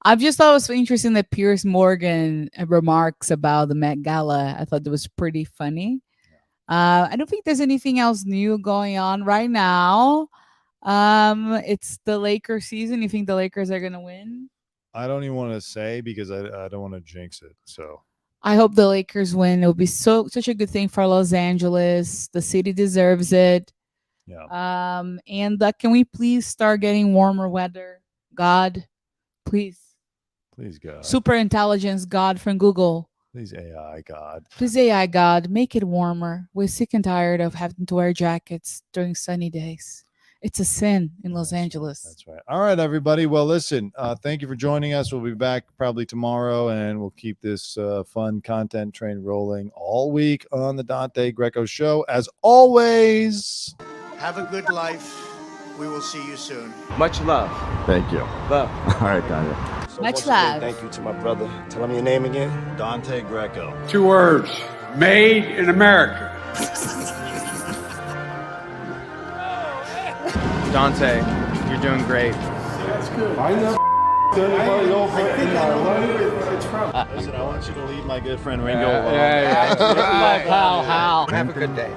Speaker 7: I just thought it was interesting that Piers Morgan remarks about the Met Gala. I thought that was pretty funny. I don't think there's anything else new going on right now. It's the Lakers season. You think the Lakers are gonna win?
Speaker 6: I don't even want to say because I don't want to jinx it. So
Speaker 7: I hope the Lakers win. It would be such a good thing for Los Angeles. The city deserves it.
Speaker 6: Yeah.
Speaker 7: And can we please start getting warmer weather? God, please.
Speaker 6: Please, God.
Speaker 7: Super intelligence, God from Google.
Speaker 6: Please, AI, God.
Speaker 7: Please, AI, God, make it warmer. We're sick and tired of having to wear jackets during sunny days. It's a sin in Los Angeles.
Speaker 6: That's right. All right, everybody. Well, listen, thank you for joining us. We'll be back probably tomorrow, and we'll keep this fun content train rolling all week on the Dante Greco Show. As always,
Speaker 15: Have a good life. We will see you soon.
Speaker 12: Much love.
Speaker 4: Thank you.
Speaker 12: Love.
Speaker 4: All right, Dante.
Speaker 7: So Much love.
Speaker 12: Thank you to my brother. Tell him your name again.
Speaker 6: Dante Greco.
Speaker 15: 2 words. Made in America.
Speaker 9: Dante, you're doing great.
Speaker 10: That's good. I never anybody over in my life.
Speaker 6: Listen, I want you to lead my good friend Ringo.
Speaker 9: Pal, Hal.
Speaker 12: Have a good day.